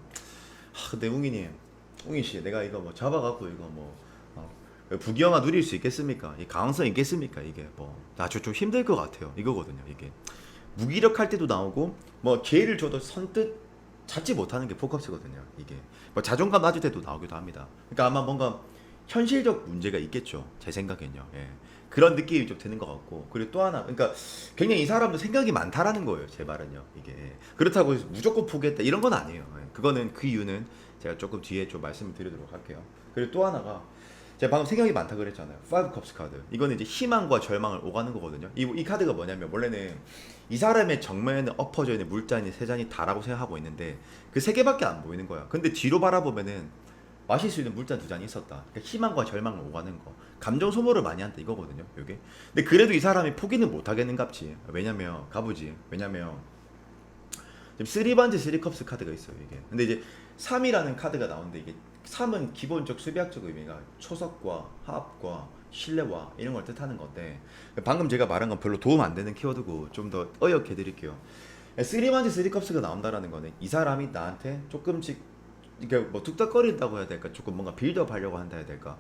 근데 웅이 씨, 내가 이거 뭐 잡아갖고 이거 뭐 부귀영화 누릴 수 있겠습니까? 이 가능성 있겠습니까? 이게 뭐 아주 좀 힘들 것 같아요. 이거거든요. 이게 무기력할 때도 나오고, 뭐 기회를 줘도 선뜻 찾지 못하는 게 포커스거든요. 이게 뭐 자존감 낮을 때도 나오기도 합니다. 그러니까 아마 뭔가 현실적 문제가 있겠죠. 제 생각엔요. 예. 그런 느낌이 좀 드는 것 같고. 그리고 또 하나, 그러니까 굉장히 이 사람도 생각이 많다라는 거예요. 제 말은요. 이게 그렇다고 해서 무조건 포기했다 이런 건 아니에요. 예. 그거는 그 이유는 제가 조금 뒤에 좀 말씀을 드리도록 할게요. 그리고 또 하나가, 제가 방금 생각이 많다 그랬잖아요. 5 컵스 카드. 이거는 이제 희망과 절망을 오가는 거거든요. 이 카드가 뭐냐면 원래는 이 사람의 정면에는 엎어져 있는 물잔이 세 잔이 다라고 생각하고 있는데 그 세 개밖에 안 보이는 거야. 근데 뒤로 바라보면은 마실 수 있는 물잔 두 잔이 있었다. 그러니까 희망과 절망을 오가는 거. 감정 소모를 많이 한다 이거거든요. 요게. 근데 그래도 이 사람이 포기는 못 하겠는갑지. 왜냐면 가보지. 왜냐면 지금 3반지 3컵스 카드가 있어요 이게. 근데 이제 3이라는 카드가 나오는데 이게 3은 기본적 수비학적 의미가 초석과 화합과 신뢰와 이런 걸 뜻하는 건데 방금 제가 말한 건 별로 도움 안 되는 키워드고 좀 더 어역해 드릴게요. 3반지 3컵스가 나온다라는 거는 이 사람이 나한테 조금씩 이게 뭐 뚝딱거린다고 해야 될까, 조금 뭔가 빌드업 하려고 한다 해야 될까,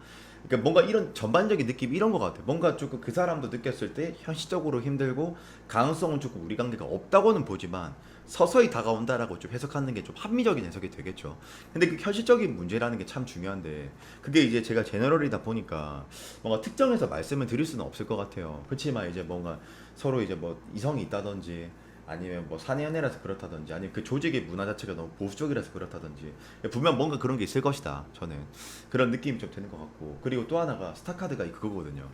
그러니까 뭔가 이런 전반적인 느낌 이런 것 같아. 뭔가 조금 그 사람도 느꼈을 때 현실적으로 힘들고 가능성은 조금 우리 관계가 없다고는 보지만 서서히 다가온다라고 좀 해석하는 게 좀 합리적인 해석이 되겠죠. 근데 그 현실적인 문제라는 게 참 중요한데 그게 이제 제가 제너럴이다 보니까 뭔가 특정해서 말씀을 드릴 수는 없을 것 같아요. 그렇지만 이제 뭔가 서로 이제 뭐 이성이 있다든지 아니면 뭐 사내 연애라서 그렇다든지 아니면 그 조직의 문화 자체가 너무 보수적이라서 그렇다든지 분명 뭔가 그런 게 있을 것이다. 저는 그런 느낌이 좀 드는 것 같고, 그리고 또 하나가 스타카드가 그거거든요.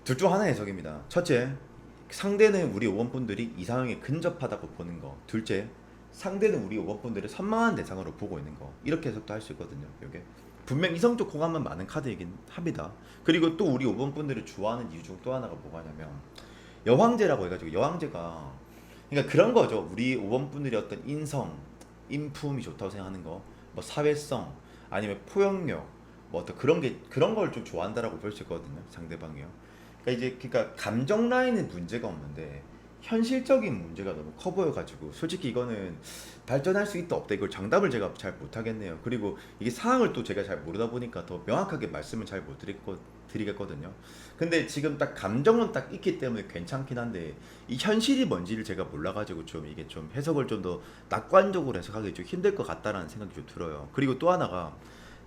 둘 중 하나의 해석입니다. 첫째, 상대는 우리 5번 분들이 이상형에 근접하다고 보는 거. 둘째, 상대는 우리 5번 분들을 선망한 대상으로 보고 있는 거. 이렇게 해석도 할 수 있거든요. 이게 분명 이성적 호감은 많은 카드이긴 합니다. 그리고 또 우리 5번 분들을 좋아하는 이유 중 또 하나가 뭐가냐면 여황제라고 해가지고, 여황제가 그러니까 그런 거죠. 우리 5번 분들이 어떤 인성, 인품이 좋다고 생각하는 거, 뭐 사회성, 아니면 포용력, 뭐 어떤 그런 걸 좀 좋아한다라고 볼 수 있거든요. 상대방이요. 그러니까 감정 라인은 문제가 없는데 현실적인 문제가 너무 커 보여가지고 솔직히 이거는 발전할 수 있다 없다 이걸 정답을 제가 잘 못하겠네요. 그리고 이게 상황을 또 제가 잘 모르다 보니까 더 명확하게 말씀을 잘 못 드리겠거든요. 근데 지금 딱 감정은 딱 있기 때문에 괜찮긴 한데 이 현실이 뭔지를 제가 몰라가지고 좀 이게 좀 해석을 좀 더 낙관적으로 해석하기 좀 힘들 것 같다라는 생각이 좀 들어요. 그리고 또 하나가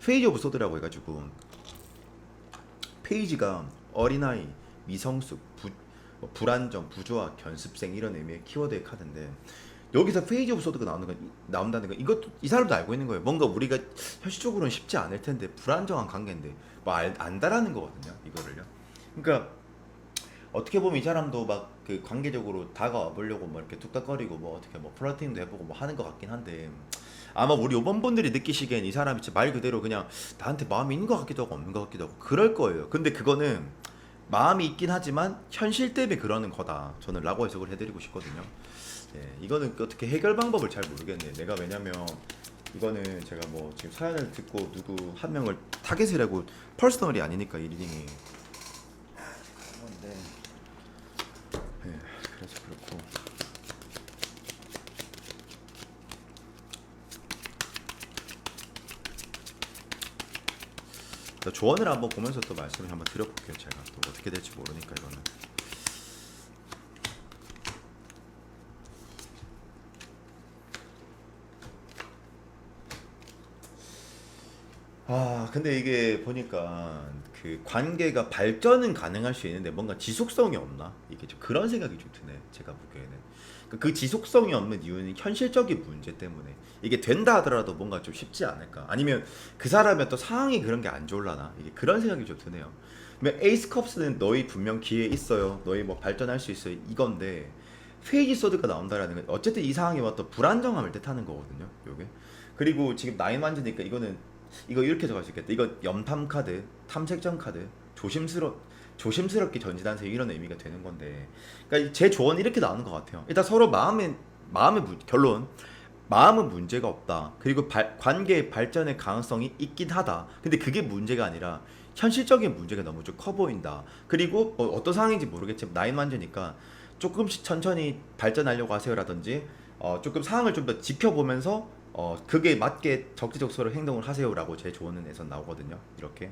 페이지 오브 소드라고 해가지고, 페이지가 어린아이, 미성숙, 뭐 불안정, 부조화, 견습생 이런 의미의 키워드의 카드인데 여기서 페이지 오브 소드가 나온다는 건 이것도 이 사람도 알고 있는 거예요. 뭔가 우리가 현실적으로는 쉽지 않을 텐데 불안정한 관계인데 뭐 안다라는 거거든요. 이거를요. 그러니까 어떻게 보면 이 사람도 막 그 관계적으로 다가와 보려고 뭐 이렇게 뚝딱거리고 뭐 어떻게 뭐 플러팅도 해보고 뭐 하는 것 같긴 한데 아마 우리 5번 분들이 느끼시기엔 이 사람이 진짜 말 그대로 그냥 나한테 마음이 있는 것 같기도 하고 없는 것 같기도 하고 그럴 거예요. 근데 그거는 마음이 있긴 하지만 현실 때문에 그러는 거다. 저는 라고 해석을 해드리고 싶거든요. 네, 이거는 어떻게 해결 방법을 잘 모르겠네. 내가 왜냐면 이거는 제가 뭐 지금 사연을 듣고 누구 한 명을 타겟을 하고 퍼스널이 아니니까 이 리딩이. 그런데 네, 그래서 그렇고. 조언을 한번 보면서 또 말씀을 한번 드려볼게요. 제가 또 어떻게 될지 모르니까 이거는. 근데 이게 보니까 그 관계가 발전은 가능할 수 있는데 뭔가 지속성이 없나? 이게 좀 그런 생각이 좀 드네. 제가 보기에는. 그 지속성이 없는 이유는 현실적인 문제 때문에 이게 된다 하더라도 뭔가 좀 쉽지 않을까? 아니면 그 사람의 또 상황이 그런 게 안 좋을라나? 이게 그런 생각이 좀 드네요. 그러면 에이스 컵스는 너희 분명 기회 있어요. 너희 뭐 발전할 수 있어요. 이건데 페이지 소드가 나온다라는 건 어쨌든 이 상황이 어떤 불안정함을 뜻하는 거거든요. 요게. 그리고 지금 나인 완전니까 이거 이렇게 적을 수 있겠다. 이거 염탐 카드, 탐색전 카드, 조심스럽게 전진하세요 이런 의미가 되는 건데, 그러니까 제 조언이 이렇게 나오는 것 같아요. 일단 서로 결론, 마음은 문제가 없다. 그리고 관계의 발전의 가능성이 있긴 하다. 근데 그게 문제가 아니라 현실적인 문제가 너무 좀 커 보인다. 그리고 어떤 상황인지 모르겠지만 나인 완전니까 조금씩 천천히 발전하려고 하세요라든지 조금 상황을 좀 더 지켜보면서 그게 맞게 적지적소로 행동을 하세요라고 제 조언에서 나오거든요. 이렇게.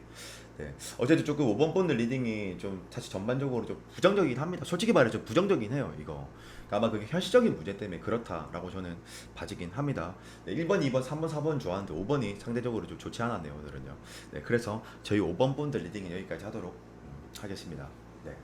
네. 어쨌든 조금 5번 본드 리딩이 좀 사실 전반적으로 좀 부정적이긴 합니다. 솔직히 말해 좀 부정적이긴 해요. 이거. 그러니까 아마 그게 현실적인 문제 때문에 그렇다라고 저는 봐지긴 합니다. 네, 1번, 2번, 3번, 4번 좋아하는데 5번이 상대적으로 좀 좋지 않았네요. 오늘은요. 네, 그래서 저희 5번 본드 리딩은 여기까지 하도록 하겠습니다. 네.